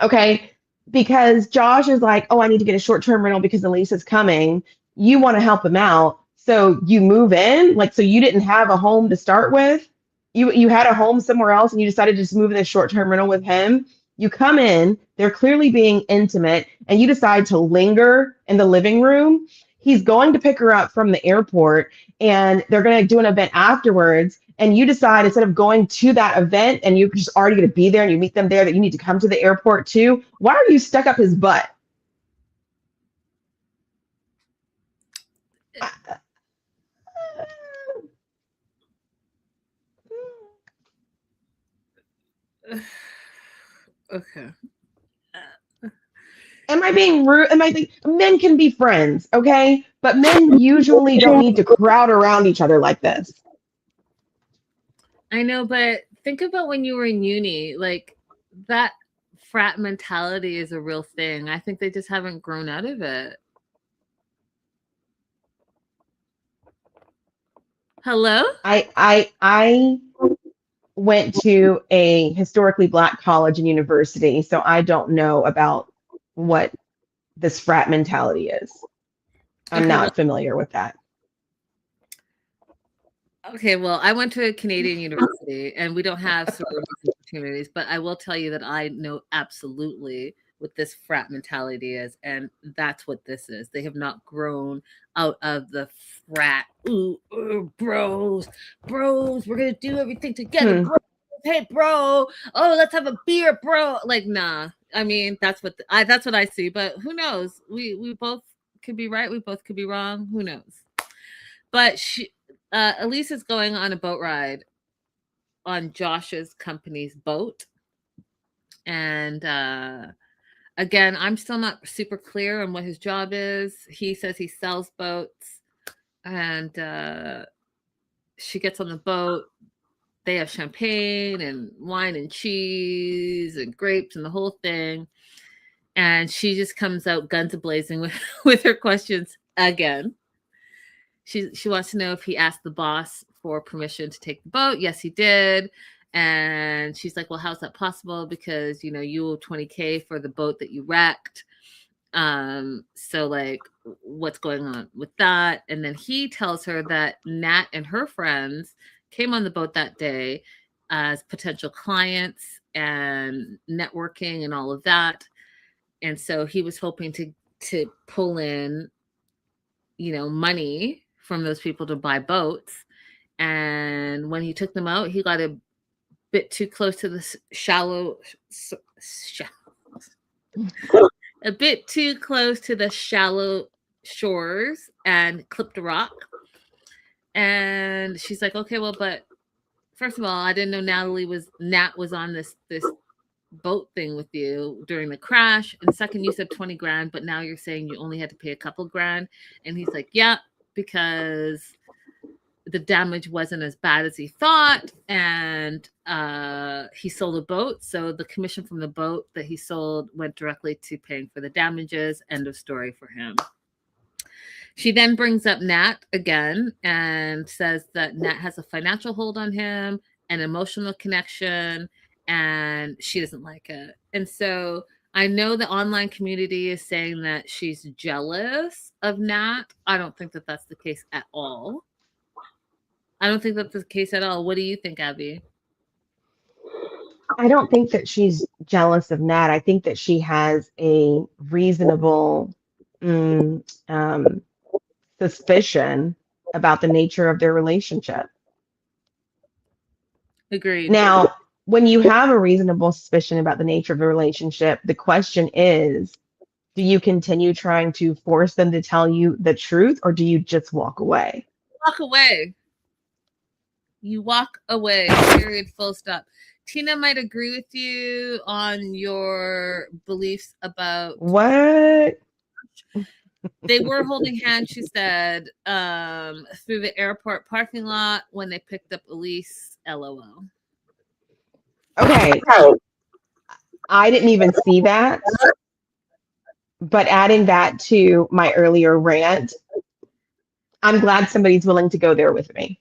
Okay, because Josh is like, oh, I need to get a short-term rental because Elisa's coming. You want to help him out, so you move in. Like, so you didn't have a home to start with. You had a home somewhere else, and you decided to just move in a short-term rental with him. You come in, they're clearly being intimate, and you decide to linger in the living room. He's going to pick her up from the airport, and they're going to do an event afterwards. And you decide instead of going to that event and you're just already going to be there and you meet them there that you need to come to the airport too. Why are you stuck up his butt? Okay. Am I being rude? Men can be friends, okay? But men usually don't need to crowd around each other like this. I know, but think about when you were in uni, like that frat mentality is a real thing. I think they just haven't grown out of it. Hello? I went to a historically Black college and university, so I don't know about what this frat mentality is. I'm Okay, well, not familiar with that. I went to a Canadian university and we don't have sororities opportunities, but I will tell you that I know absolutely what this frat mentality is, and that's what this is. They have not grown out of the frat. Ooh, bros, we're gonna do everything together, bro. Hey, bro. Oh, let's have a beer, bro. Like, nah. I mean, that's what I see. But who knows? We both could be right. We both could be wrong. Who knows? But Elise is going on a boat ride on Josh's company's boat. And again, I'm still not super clear on what his job is. He says he sells boats. And she gets on the boat. They have champagne and wine and cheese and grapes and the whole thing. And she just comes out guns a-blazing with her questions again. She wants to know if he asked the boss for permission to take the boat. Yes, he did. And she's like, well, how's that possible? Because, you owe $20,000 for the boat that you wrecked. So like, what's going on with that? And then he tells her that Nat and her friends came on the boat that day as potential clients and networking and all of that. And so he was hoping to pull in, money from those people to buy boats. And when he took them out, he got a bit too close to the a bit too close to the shallow shores and clipped a rock. And she's like, okay, well, but first of all, I didn't know Nat was on this boat thing with you during the crash. And second, you said 20 grand, but now you're saying you only had to pay a couple grand. And he's like, yeah, because the damage wasn't as bad as he thought. And he sold a boat. So the commission from the boat that he sold went directly to paying for the damages. End of story for him. She then brings up Nat again and says that Nat has a financial hold on him, an emotional connection, and she doesn't like it. And so I know the online community is saying that she's jealous of Nat. I don't think that that's the case at all. What do you think, Abby? I don't think that she's jealous of Nat. I think that she has a reasonable suspicion about the nature of their relationship. Agreed. Now, when you have a reasonable suspicion about the nature of the relationship, the question is, do you continue trying to force them to tell you the truth, or do you just walk away? Walk away. You walk away, period, full stop. Tina might agree with you on your beliefs about what? They were holding hands, she said, through the airport parking lot when they picked up Elise. LOL. Okay. I didn't even see that. But adding that to my earlier rant, I'm glad somebody's willing to go there with me.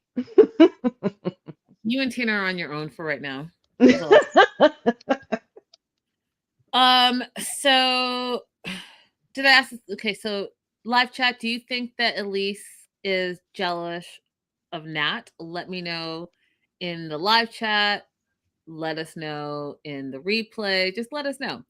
You and Tina are on your own for right now. So did I ask? Okay, so live chat. Do you think that Elise is jealous of Nat? Let me know in the live chat. Let us know in the replay. Just let us know.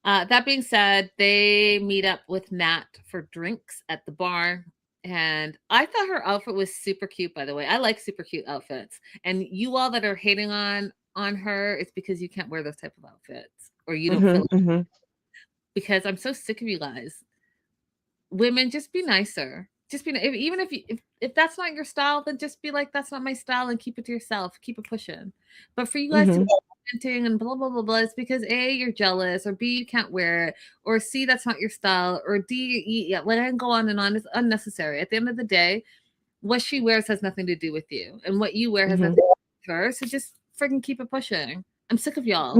That being said, they meet up with Nat for drinks at the bar. And I thought her outfit was super cute, by the way. I like super cute outfits. And you all that are hating on her, it's because you can't wear those type of outfits. Or you don't feel like because I'm so sick of you guys. Women, just be nicer. Just be even if that's not your style, then just be like, that's not my style, and keep it to yourself. Keep it pushing. But for you guys to be commenting and blah blah blah blah, it's because A, you're jealous, or B, you can't wear it, or C, that's not your style, or D, yeah, let it go on and on. It's unnecessary. At the end of the day, what she wears has nothing to do with you, and what you wear has nothing to do with her. So just freaking keep it pushing. I'm sick of y'all.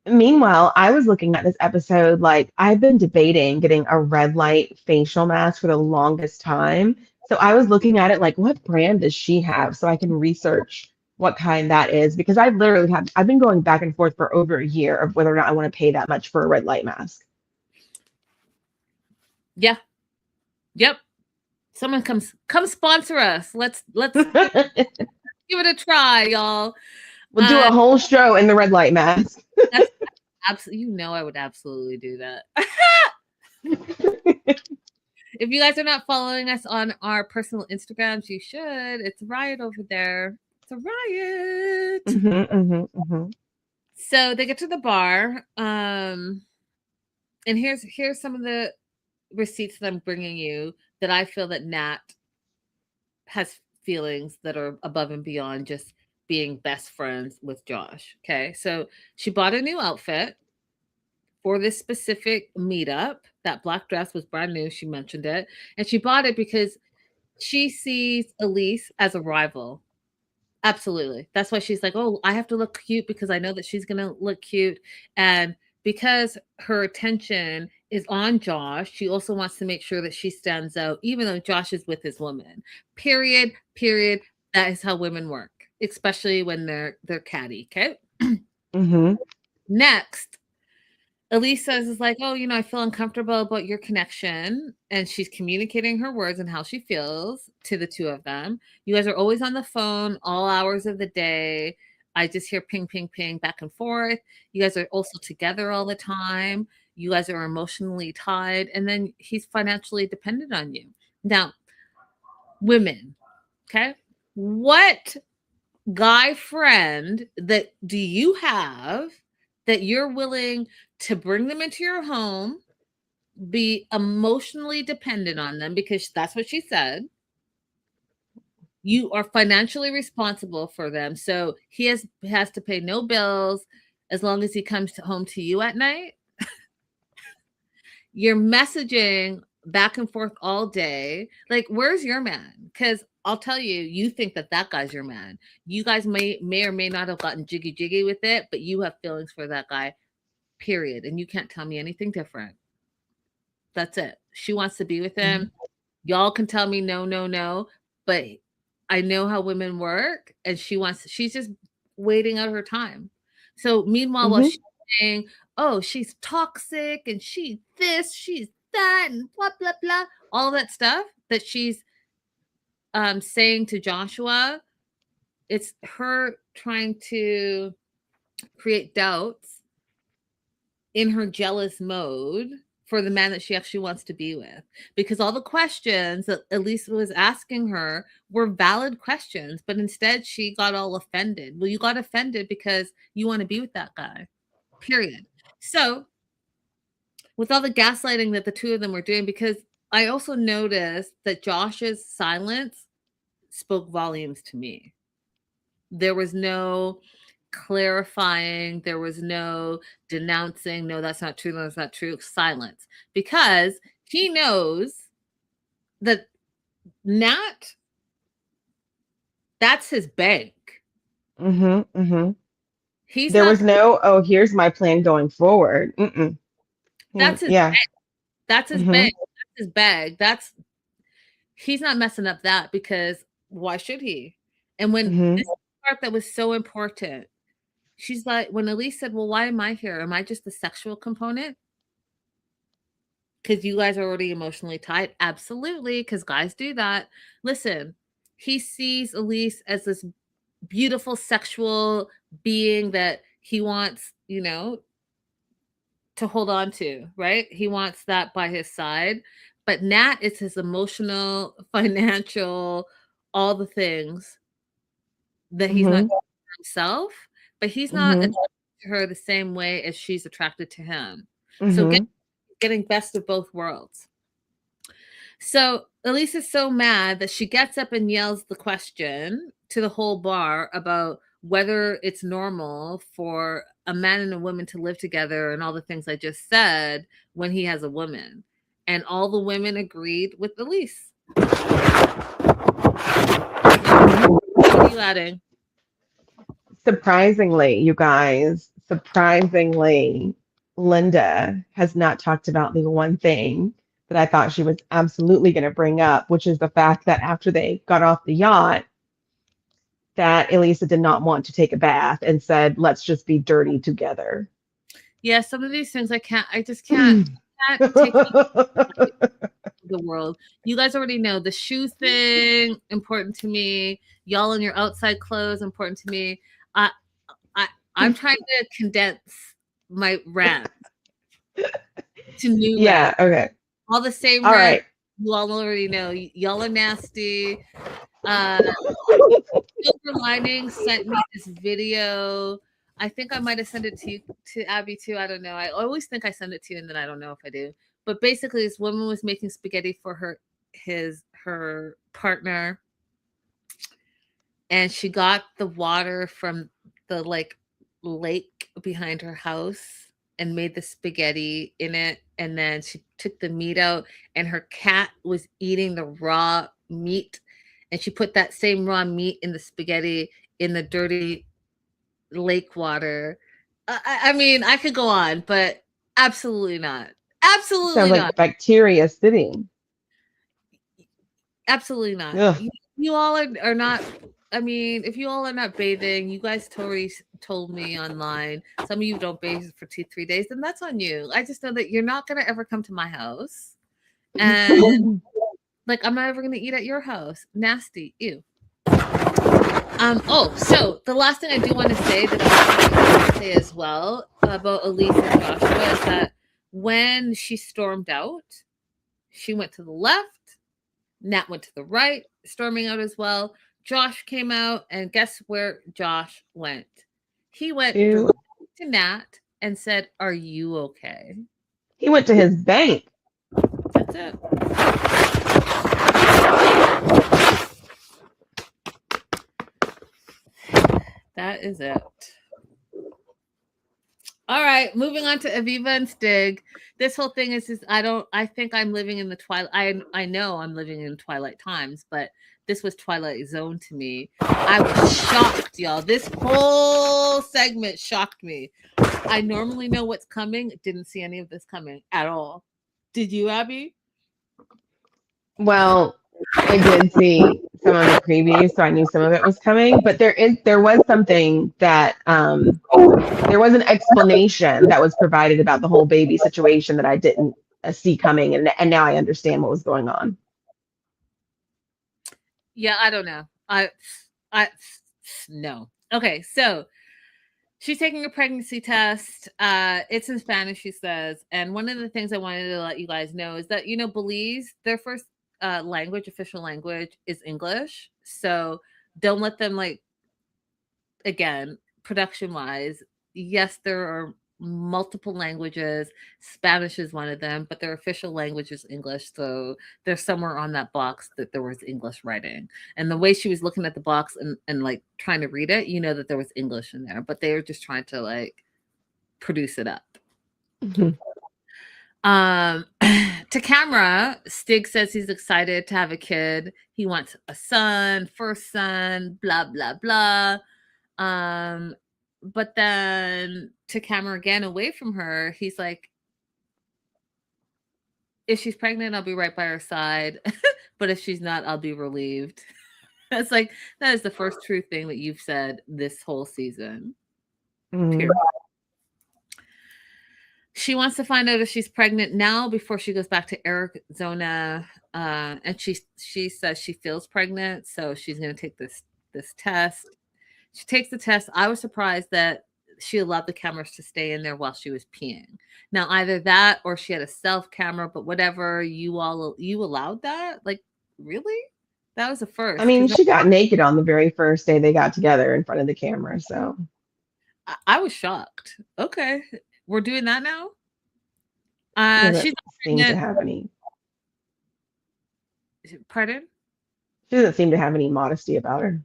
Meanwhile, I was looking at this episode, like I've been debating getting a red light facial mask for the longest time. So I was looking at it like, what brand does she have? So I can research what kind that is because I've been going back and forth for over a year of whether or not I want to pay that much for a red light mask. Yeah. Yep. Someone come sponsor us. Let's give it a try, y'all. We'll do a whole show in the red light mask. That's absolutely, I would absolutely do that. If you guys are not following us on our personal Instagrams, you should. It's a riot over there. It's a riot. So they get to the bar, and here's some of the receipts that I'm bringing you that I feel that Nat has feelings that are above and beyond just being best friends with Josh. Okay, so she bought a new outfit for this specific meetup. That black dress was brand new. She mentioned it, and she bought it because she sees Elise as a rival. Absolutely. That's why she's like, oh, I have to look cute because I know that she's going to look cute. And because her attention is on Josh, she also wants to make sure that she stands out, even though Josh is with his woman. Period. That is how women work, especially when they're catty. Okay. Next, Elise says is like, oh, I feel uncomfortable about your connection. And she's communicating her words and how she feels to the two of them. You guys are always on the phone all hours of the day. I just hear ping, ping, ping back and forth. You guys are also together all the time. You guys are emotionally tied. And then he's financially dependent on you. Now, women, okay? What guy friend that do you have that you're willing to bring them into your home, be emotionally dependent on them, because that's what she said. You are financially responsible for them. So he has to pay no bills as long as he comes home to you at night. You're messaging back and forth all day. Like, where's your man? Because I'll tell you, you think that guy's your man. You guys may or may not have gotten jiggy with it, but you have feelings for that guy. Period. And you can't tell me anything different. That's it. She wants to be with him. Y'all can tell me no, but I know how women work, and she's just waiting out her time. So meanwhile, while she's saying, oh, she's toxic and she's this, she's that, and blah, blah, blah, all that stuff that she's saying to Joshua, it's her trying to create doubts in her jealous mode for the man that she actually wants to be with, because all the questions that Elise was asking her were valid questions, but instead she got all offended. Well, you got offended because you want to be with that guy, period. So with all the gaslighting that the two of them were doing, because I also noticed that Josh's silence spoke volumes to me. There was no clarifying, there was no denouncing, no, that's not true, that's not true, silence, because he knows that Nat, that's his bank. There was no, oh, here's my plan going forward. That's his bag. That's his bank. That's his bag. He's not messing up that, because why should he? And when this part that was so important, she's like, when Elise said, well, why am I here? Am I just the sexual component? Because you guys are already emotionally tied? Absolutely, because guys do that. Listen, he sees Elise as this beautiful sexual being that he wants, to hold on to, right? He wants that by his side. But Nat is his emotional, financial, all the things that he's not doing for himself, but he's not attracted to her the same way as she's attracted to him. So getting best of both worlds. So Elise is so mad that she gets up and yells the question to the whole bar about whether it's normal for a man and a woman to live together and all the things I just said when he has a woman. And all the women agreed with Elise. What are you adding? Surprisingly, you guys, Linda has not talked about the one thing that I thought she was absolutely going to bring up, which is the fact that after they got off the yacht, that Elisa did not want to take a bath and said, let's just be dirty together. Yeah, some of these things I just can't take the world. You guys already know the shoe thing, important to me. Y'all in your outside clothes, important to me. I'm trying to condense my rant to new Yeah, rant. okay. All the same All rant. right. You all already know. Y'all are nasty. Silver Lining sent me this video. I think I might have sent it to you, to Abby too. I don't know. I always think I send it to you, and then I don't know if I do. But basically, this woman was making spaghetti for her partner, and she got the water from the lake behind her house and made the spaghetti in it, and then she took the meat out, and her cat was eating the raw meat, and she put that same raw meat in the spaghetti in the dirty lake water. I mean, I could go on, but absolutely not. Absolutely Sounds not. like bacteria sitting. Absolutely not. Ugh. You all are not. I mean, if you all are not bathing, you guys totally told me online. Some of you don't bathe for 2-3 days, then that's on you. I just know that you're not gonna ever come to my house, and like I'm not ever gonna eat at your house. Nasty, ew. Oh, so the last thing I do want to say that I want to say as well about Elise and Joshua is that when she stormed out, she went to the left. Nat went to the right, storming out as well. Josh came out, and guess where Josh went? He went Ew. directly to Nat and said, "Are you okay?" He went to his bank. That's it. That is it. All right, moving on to Aviva and Stig. This whole thing is I think I'm living in the twilight. I know I'm living in twilight times, but this was Twilight Zone to me. I was shocked, y'all. This whole segment shocked me. I normally know what's coming. Didn't see any of this coming at all. Did you, Abby? Well, I did see some of the previews, so I knew some of it was coming. But there was something that there was an explanation that was provided about the whole baby situation that I didn't see coming, and now I understand what was going on. Yeah, I don't know. I no. Okay, so she's taking a pregnancy test. It's in Spanish, she says. And one of the things I wanted to let you guys know is that, Belize, their first official language is English. So don't let them, again, production wise, yes, there are multiple languages. Spanish is one of them, but their official language is English. So there's somewhere on that box that there was English writing. And the way she was looking at the box and trying to read it, that there was English in there, but they were just trying to produce it up. Mm-hmm. To camera, Stig says he's excited to have a kid. He wants a son, first son, blah, blah, blah. But then to camera again, away from her, he's like, if she's pregnant, I'll be right by her side. But if she's not, I'll be relieved. That's that is the first true thing that you've said this whole season. Mm. She wants to find out if she's pregnant now before she goes back to Arizona. And she says she feels pregnant, so she's going to take this test. She takes the test. I was surprised that she allowed the cameras to stay in there while she was peeing. Now, either that or she had a self camera, but whatever, you allowed that? Really? That was the first. I mean, she got naked on the very first day they got together in front of the camera, so. I was shocked. Okay. We're doing that now? She doesn't seem to have any. Pardon? She doesn't seem to have any modesty about her.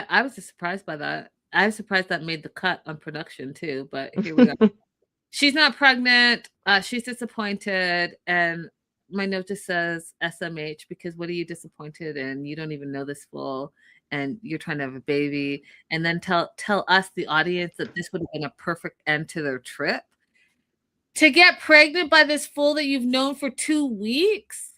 I was just surprised by that. I was surprised that made the cut on production too, but here we are. She's not pregnant. She's disappointed. And my note just says SMH because what are you disappointed in? You don't even know this fool and you're trying to have a baby. And then tell us, the audience, that this would have been a perfect end to their trip. To get pregnant by this fool that you've known for 2 weeks,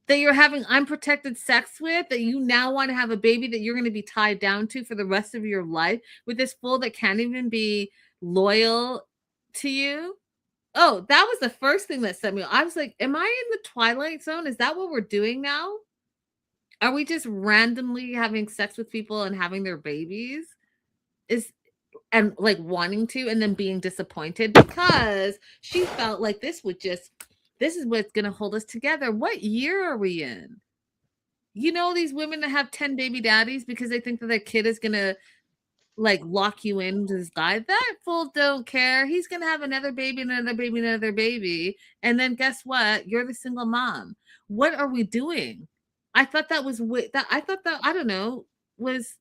that you're having unprotected sex with, that you now want to have a baby that you're going to be tied down to for the rest of your life with this fool that can't even be loyal to you. Oh, that was the first thing that set me. I was like, am I in the Twilight Zone? Is that what we're doing now? Are we just randomly having sex with people and having their babies? And like wanting to and then being disappointed because she felt like this is what's going to hold us together. What year are we in? You know, these women that have 10 baby daddies because they think that their kid is going to like lock you into this guy. That fool don't care. He's going to have another baby, another baby, another baby. And then guess what? You're the single mom. What are we doing? I thought that was I don't know, was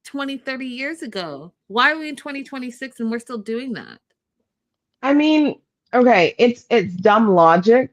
20, 30 years ago. Why are we in 2026 and we're still doing that? I mean, okay, it's dumb logic,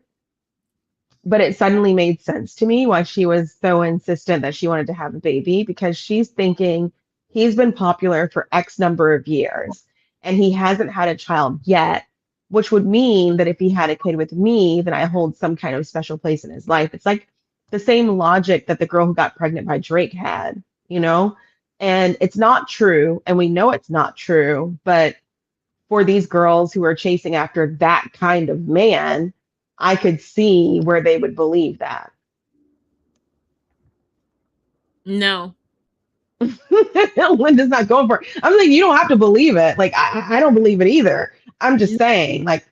but it suddenly made sense to me why she was so insistent that she wanted to have a baby, because she's thinking he's been popular for X number of years and he hasn't had a child yet, which would mean that if he had a kid with me, then I hold some kind of special place in his life. It's like the same logic that the girl who got pregnant by Drake had, you know? And it's not true, and we know it's not true, but for these girls who are chasing after that kind of man, I could see where they would believe that. No. Linda's not going for it. I'm like, you don't have to believe it. Like, I don't believe it either. I'm just saying, like,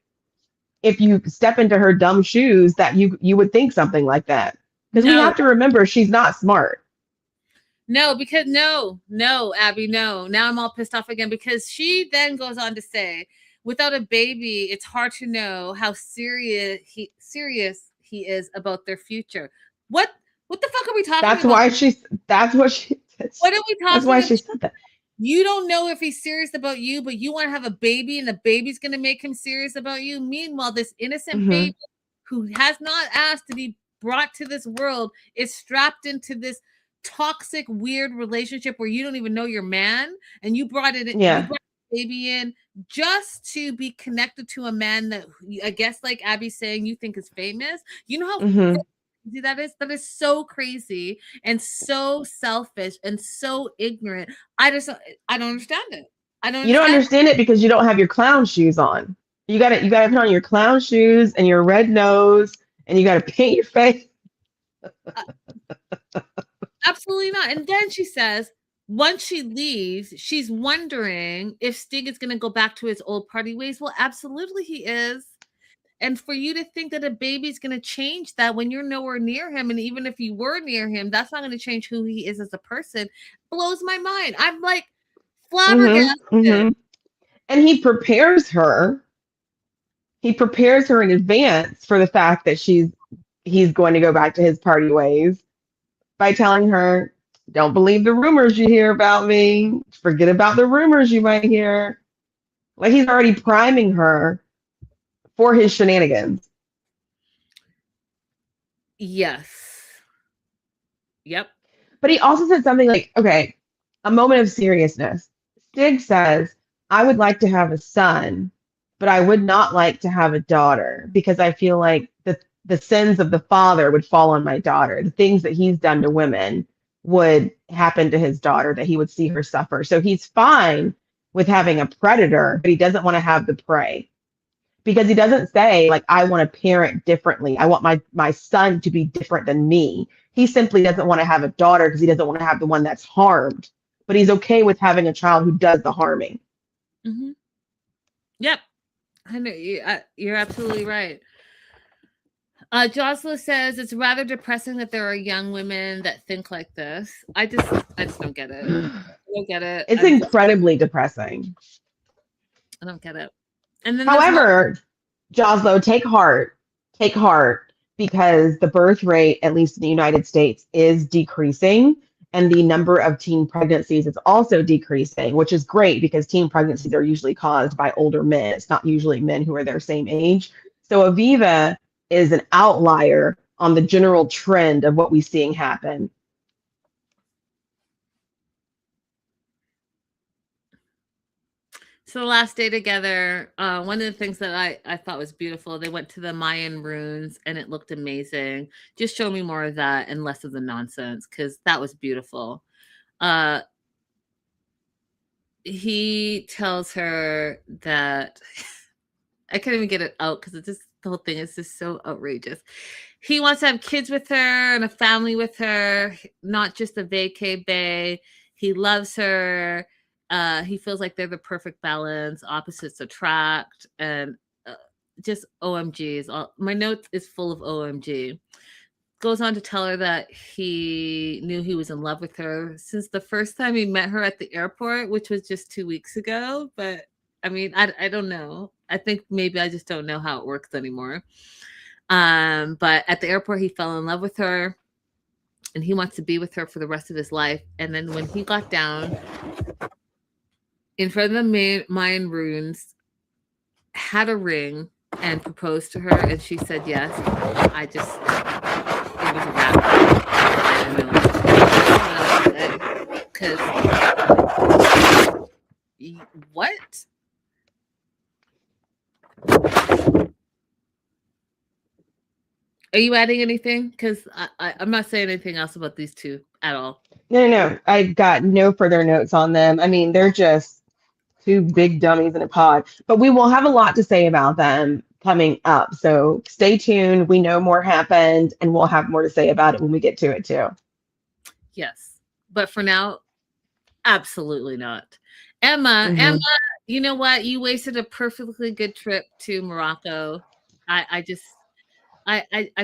if you step into her dumb shoes, that you would think something like that. Because we have to remember she's not smart. No, because no, Abby, no. Now I'm all pissed off again because she then goes on to say, without a baby, it's hard to know how serious he is about their future. What the fuck are we talking about? That's what she said. What are we talking about? That's why she said that. You don't know if he's serious about you, but you want to have a baby and the baby's going to make him serious about you. Meanwhile, this innocent baby who has not asked to be brought to this world is strapped into this toxic, weird relationship where you don't even know your man, and you brought it in. Yeah. You brought the baby in just to be connected to a man that I guess, like Abby's saying, you think is famous. You know how crazy that is? That is so crazy and so selfish and so ignorant. I don't understand it. You don't understand it because you don't have your clown shoes on. You gotta put on your clown shoes and your red nose, and you gotta paint your face. Absolutely not. And then she says, once she leaves, she's wondering if Stig is going to go back to his old party ways. Well, absolutely he is. And for you to think that a baby's going to change that when you're nowhere near him, and even if you were near him, that's not going to change who he is as a person, blows my mind. I'm like flabbergasted. And he prepares her. He prepares her in advance for the fact that he's going to go back to his party ways by telling her, don't believe the rumors you hear about me. Forget about the rumors you might hear. Like, he's already priming her for his shenanigans. Yes. Yep. But he also said something like, okay, a moment of seriousness. Stig says, I would like to have a son, but I would not like to have a daughter because I feel like the sins of the father would fall on my daughter. The things that he's done to women would happen to his daughter, that he would see her suffer. So he's fine with having a predator, but he doesn't want to have the prey. Because he doesn't say, like, I want to parent differently. I want my son to be different than me. He simply doesn't want to have a daughter because he doesn't want to have the one that's harmed. But he's okay with having a child who does the harming. Mm-hmm. Yep. I know you're absolutely right. Jocelyn says it's rather depressing that there are young women that think like this. I just don't get it. I don't get it. It's incredibly depressing. I don't get it. And then, however, Joslo, take heart, because the birth rate, at least in the United States, is decreasing, and the number of teen pregnancies is also decreasing, which is great because teen pregnancies are usually caused by older men. It's not usually men who are their same age. So Aviva is an outlier on the general trend of what we're seeing happen. So the last day together, one of the things that I thought was beautiful, they went to the Mayan ruins and it looked amazing. Just show me more of that and less of the nonsense, because that was beautiful. He tells her that I can't even get it out because it's just the whole thing is just so outrageous. He wants to have kids with her and a family with her, not just a vacay bae. He loves her. He feels like they're the perfect balance, opposites attract, and just OMGs. My note is full of OMG. Goes on to tell her that he knew he was in love with her since the first time he met her at the airport, which was just 2 weeks ago. But I mean, I don't know. I think maybe I just don't know how it works anymore. But at the airport, he fell in love with her and he wants to be with her for the rest of his life. And then when he got down in front of the Mayan ruins, had a ring and proposed to her, and she said yes. It was a wrap. Because what? Are you adding anything? Because I'm not saying anything else about these two at all. No. I got no further notes on them. I mean, they're just two big dummies in a pod. But we will have a lot to say about them coming up. So stay tuned. We know more happened, and we'll have more to say about it when we get to it too. Yes. But for now, absolutely not. Emma, you know what? You wasted a perfectly good trip to Morocco. I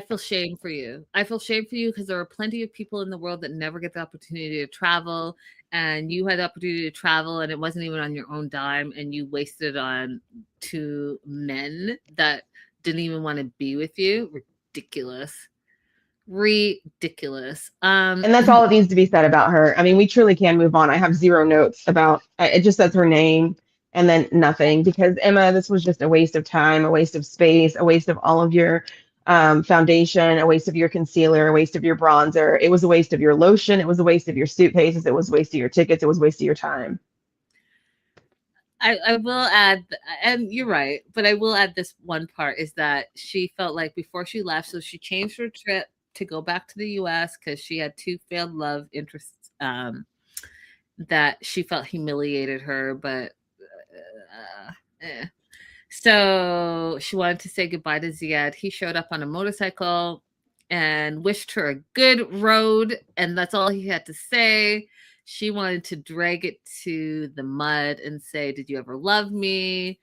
feel shame for you. I feel shame for you because there are plenty of people in the world that never get the opportunity to travel, and you had the opportunity to travel, and it wasn't even on your own dime, and you wasted it on two men that didn't even want to be with you. Ridiculous. And that's all that needs to be said about her. I mean, we truly can move on. I have zero notes about it. Just says her name and then nothing, because Emma, this was just a waste of time, a waste of space, a waste of all of your foundation, a waste of your concealer, a waste of your bronzer. It was a waste of your lotion. It was a waste of your suitcases. It was a waste of your tickets. It was a waste of your time. I will add, and you're right, but I will add this one part is that she felt like before she left, so she changed her trip to go back to the US because she had two failed love interests that she felt humiliated her, but So she wanted to say goodbye to Ziad. He showed up on a motorcycle and wished her a good road, and that's all he had to say. She wanted to drag it to the mud and say, "Did you ever love me?"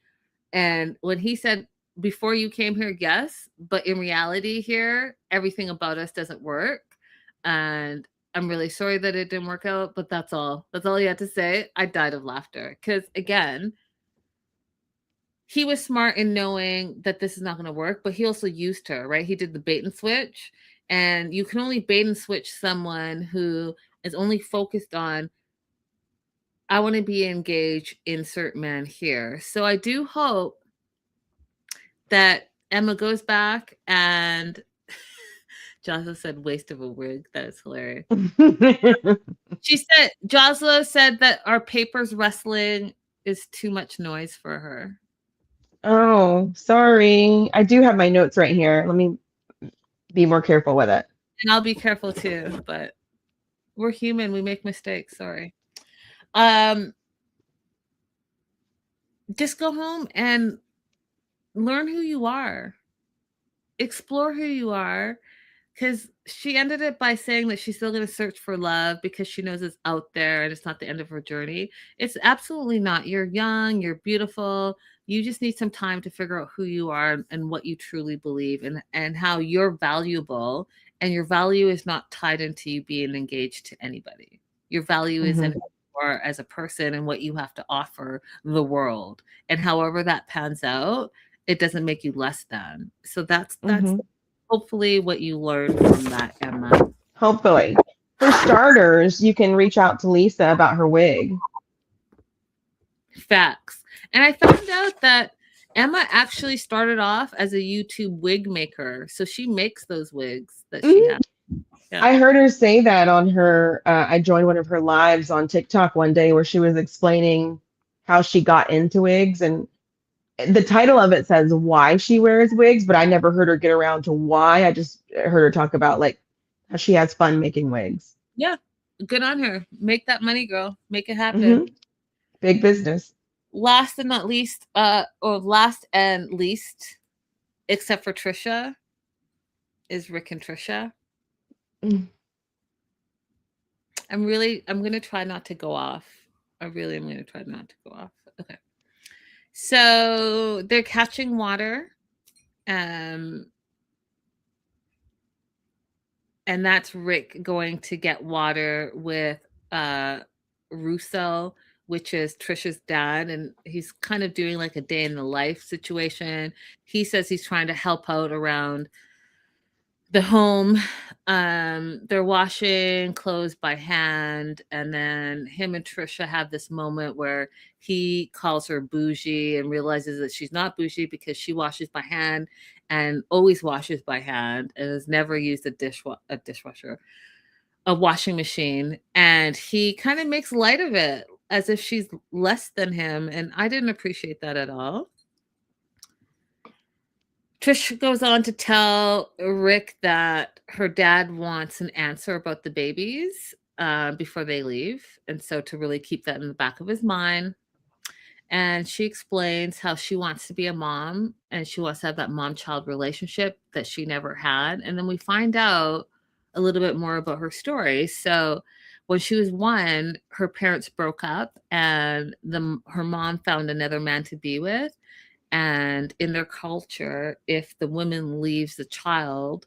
And when he said, "Before you came here, yes, but in reality here, everything about us doesn't work. And I'm really sorry that it didn't work out, but that's all. That's all he had to say." I died of laughter because, again, he was smart in knowing that this is not going to work, but he also used her, right? He did the bait and switch. And you can only bait and switch someone who is only focused on, I want to be engaged, insert man here. So I do hope that Emma goes back and Josla said waste of a wig. That is hilarious. Josla said that our papers wrestling is too much noise for her. Oh, sorry. I do have my notes right here. Let me be more careful with it. And I'll be careful too, but we're human. We make mistakes. Sorry. Just go home and learn who you are. Explore who you are. Because she ended it by saying that she's still going to search for love because she knows it's out there and it's not the end of her journey. It's absolutely not. You're young, you're beautiful. You just need some time to figure out who you are and what you truly believe and how you're valuable. And your value is not tied into you being engaged to anybody. Your value is in who you are as a person and what you have to offer the world. And however that pans out, it doesn't make you less than. So that's hopefully what you learned from that, Emma. Hopefully. For starters, you can reach out to Lisa about her wig. Facts. And I found out that Emma actually started off as a YouTube wig maker. So she makes those wigs that she has. Yeah. I heard her say that on her, I joined one of her lives on TikTok one day where she was explaining how she got into wigs. And the title of it says why she wears wigs, but I never heard her get around to why. I just heard her talk about like how she has fun making wigs. Yeah. Good on her. Make that money, girl. Make it happen. Mm-hmm. Big business. Last and not least, or last and least, except for Trisha, is Rick and Trisha. Mm. I'm going to try not to go off. I really am going to try not to go off. Okay. So they're catching water. And that's Rick going to get water with Russo, which is Trisha's dad. And he's kind of doing like a day in the life situation. He says he's trying to help out around the home. They're washing clothes by hand, and then him and Trisha have this moment where he calls her bougie and realizes that she's not bougie because she washes by hand and always washes by hand and has never used a washing machine. And he kind of makes light of it as if she's less than him, and I didn't appreciate that at all. Trish goes on to tell Rick that her dad wants an answer about the babies before they leave. And so to really keep that in the back of his mind. And she explains how she wants to be a mom and she wants to have that mom-child relationship that she never had. And then we find out a little bit more about her story. So when she was 1, her parents broke up and her mom found another man to be with. And in their culture, if the woman leaves the child,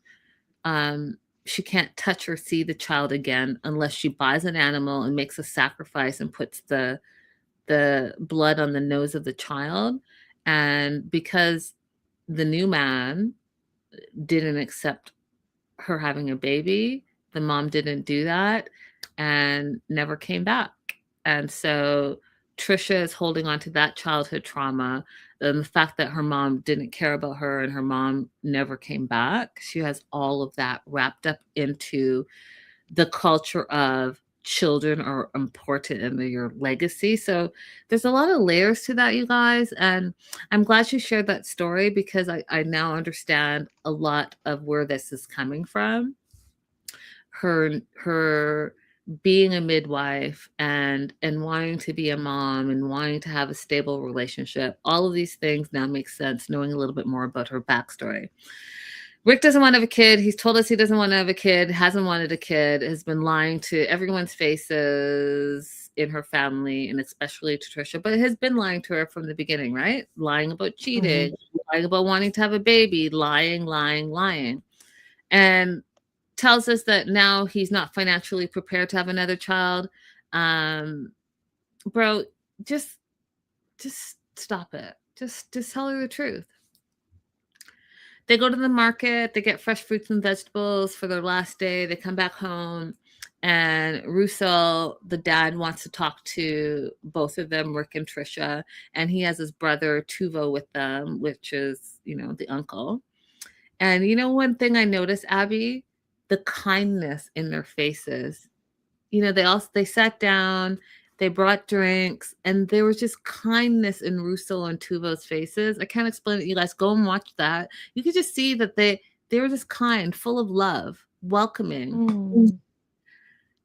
she can't touch or see the child again unless she buys an animal and makes a sacrifice and puts the blood on the nose of the child. And because the new man didn't accept her having a baby, the mom didn't do that and never came back. And so Trisha is holding on to that childhood trauma and the fact that her mom didn't care about her and her mom never came back. She has all of that wrapped up into the culture of children are important in your legacy. So there's a lot of layers to that, you guys. And I'm glad you shared that story because I now understand a lot of where this is coming from. Her being a midwife and wanting to be a mom and wanting to have a stable relationship, all of these things now make sense knowing a little bit more about her backstory. Rick doesn't want to have a kid. He's told us he doesn't want to have a kid, hasn't wanted a kid, has been lying to everyone's faces in her family and especially to Trisha, but has been lying to her from the beginning, right? Lying about cheating, lying about wanting to have a baby, lying. And tells us that now he's not financially prepared to have another child. Bro, just stop it. Just tell her the truth. They go to the market, they get fresh fruits and vegetables for their last day. They come back home and Russo, the dad, wants to talk to both of them, Rick and Trisha. And he has his brother Tuvo with them, which is, the uncle. And one thing I noticed, Abby, the kindness in their faces. They sat down, they brought drinks, and there was just kindness in Russo and Tuvo's faces. I can't explain it. You guys go and watch that. You could just see that they were just kind, full of love, welcoming.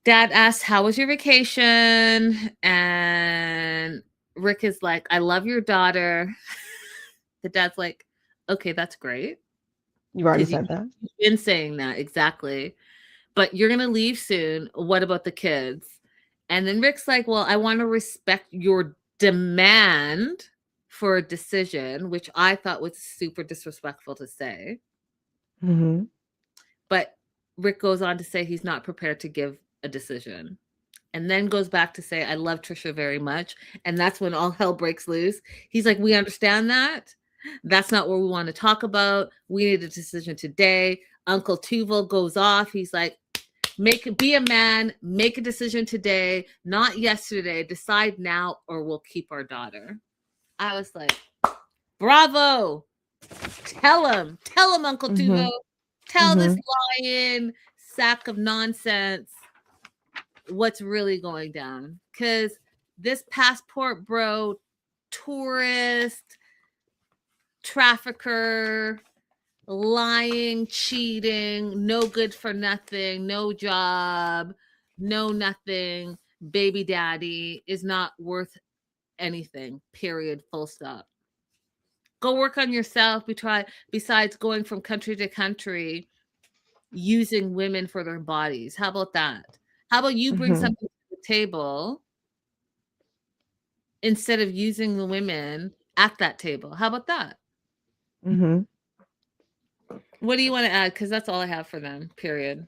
Dad asks, "How was your vacation?" And Rick is like, "I love your daughter." The dad's like, "Okay, that's great. You already said that. You've been saying that, exactly. But you're going to leave soon. What about the kids?" And then Rick's like, "Well, I want to respect your demand for a decision," which I thought was super disrespectful to say. Mm-hmm. But Rick goes on to say he's not prepared to give a decision. And then goes back to say, "I love Trisha very much." And that's when all hell breaks loose. He's like, "We understand that. That's not what we want to talk about. We need a decision today." Uncle Tuvo goes off. He's like, Be a man, make a decision today, not yesterday. Decide now or we'll keep our daughter. I was like, bravo. Tell him, Uncle Tuvo. Tell this lying sack of nonsense what's really going down. Because this passport bro, tourist, trafficker, lying, cheating, no good for nothing, no job, no nothing, baby daddy is not worth anything, period, full stop. Go work on yourself. Besides going from country to country using women for their bodies. How about that? How about you bring something to the table instead of using the women at that table? How about that? What do you want to add? Because that's all I have for them, period.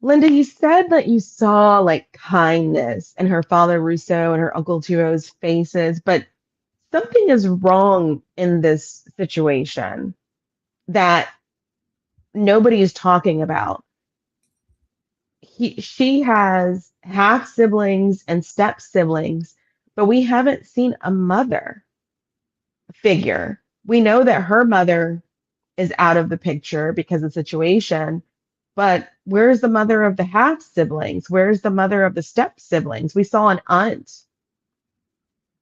Linda, you said that you saw like kindness in her father Russo and her Uncle Tuvo's faces, but something is wrong in this situation that nobody is talking about. She has half siblings and step siblings, but we haven't seen a mother figure. We know that her mother is out of the picture because of the situation, but where's the mother of the half siblings? Where's the mother of the step siblings? We saw an aunt.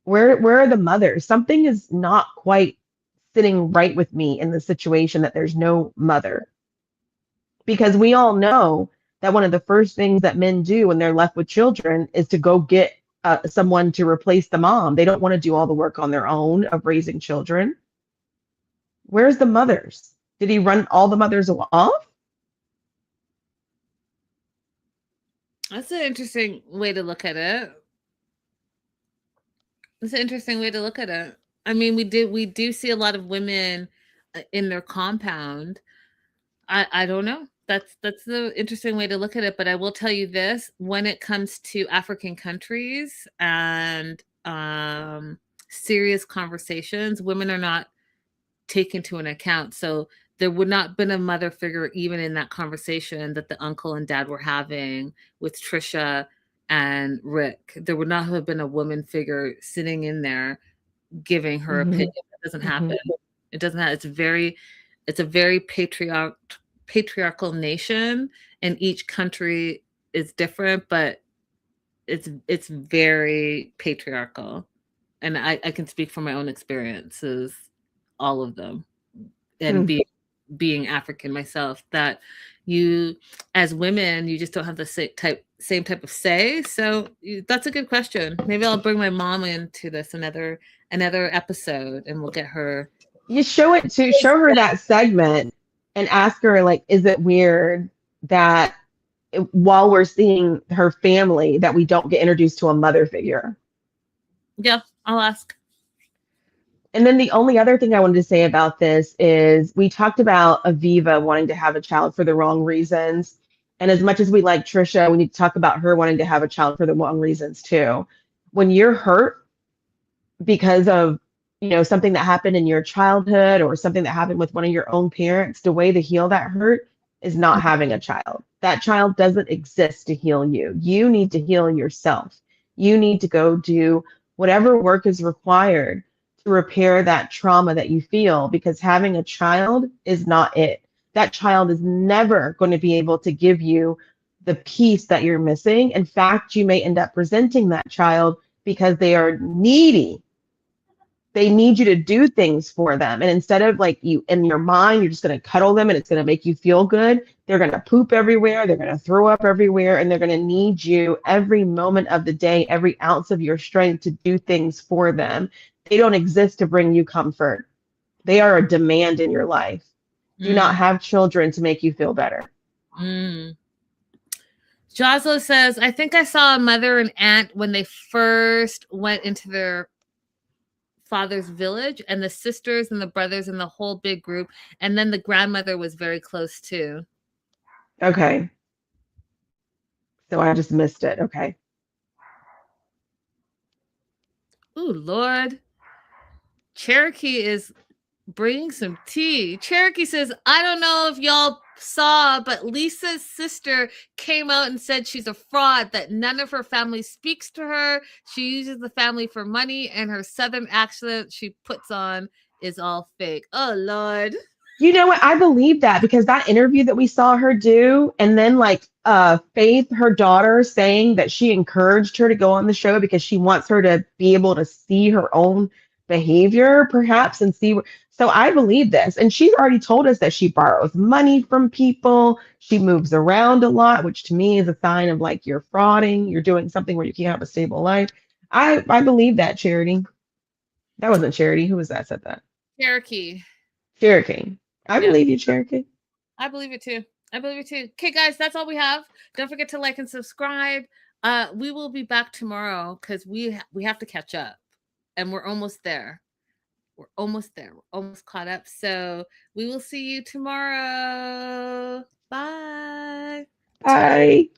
Where are the mothers? Something is not quite sitting right with me in the situation that there's no mother. Because we all know that one of the first things that men do when they're left with children is to go get someone to replace the mom. They don't want to do all the work on their own of raising children. Where's the mothers? Did he run all the mothers off? That's an interesting way to look at it. It's an interesting way to look at it. I mean, we do see a lot of women in their compound. I don't know. That's the interesting way to look at it. But I will tell you this: when it comes to African countries and serious conversations, women are not taken to an account. So there would not have been a mother figure even in that conversation that the uncle and dad were having with Trisha and Rick. There would not have been a woman figure sitting in there giving her opinion. It doesn't happen. It doesn't happen. It's a very patriarchal nation, and each country is different, but it's very patriarchal. And I can speak from my own experiences, all of them, and being African myself, that you as women, you just don't have the same type of say. So that's a good question. Maybe I'll bring my mom into this another episode, and we'll get her. You show her that segment and ask her, like, is it weird that while we're seeing her family that we don't get introduced to a mother figure? Yeah, I'll ask. And then the only other thing I wanted to say about this is we talked about Aviva wanting to have a child for the wrong reasons. And as much as we like Trisha, we need to talk about her wanting to have a child for the wrong reasons too. When you're hurt because of, something that happened in your childhood or something that happened with one of your own parents, the way to heal that hurt is not having a child. That child doesn't exist to heal you. You need to heal yourself. You need to go do whatever work is required to repair that trauma that you feel, because having a child is not it. That child is never going to be able to give you the peace that you're missing. In fact, you may end up resenting that child because they are needy. They need you to do things for them. And instead of like you in your mind, you're just going to cuddle them and it's going to make you feel good. They're going to poop everywhere. They're going to throw up everywhere. And they're going to need you every moment of the day, every ounce of your strength to do things for them. They don't exist to bring you comfort. They are a demand in your life. Do not have children to make you feel better. Joslo says, I think I saw a mother and aunt when they first went into their father's village, and the sisters and the brothers and the whole big group. And then the grandmother was very close too. Okay. So I just missed it. Okay. Ooh, Lord. Cherokee is Bring some tea. Cherokee says, I don't know if y'all saw, but Lisa's sister came out and said she's a fraud, that none of her family speaks to her. She uses the family for money, and her southern accent she puts on is all fake. Oh, Lord. You know what? I believe that because that interview that we saw her do, and then like Faith, her daughter, saying that she encouraged her to go on the show because she wants her to be able to see her own behavior, perhaps, and see. So I believe this, and she's already told us that she borrows money from people. She moves around a lot, which to me is a sign of like you're frauding. You're doing something where you can't have a stable life. I believe that, Charity. That wasn't Charity. Who was that said that? Cherokee. Cherokee. I Yeah. believe you, Cherokee. I believe it too. I believe it too. Okay, guys, that's all we have. Don't forget to like and subscribe. We will be back tomorrow because we have to catch up, and we're almost there. We're almost there. We're almost caught up. So we will see you tomorrow. Bye. Bye.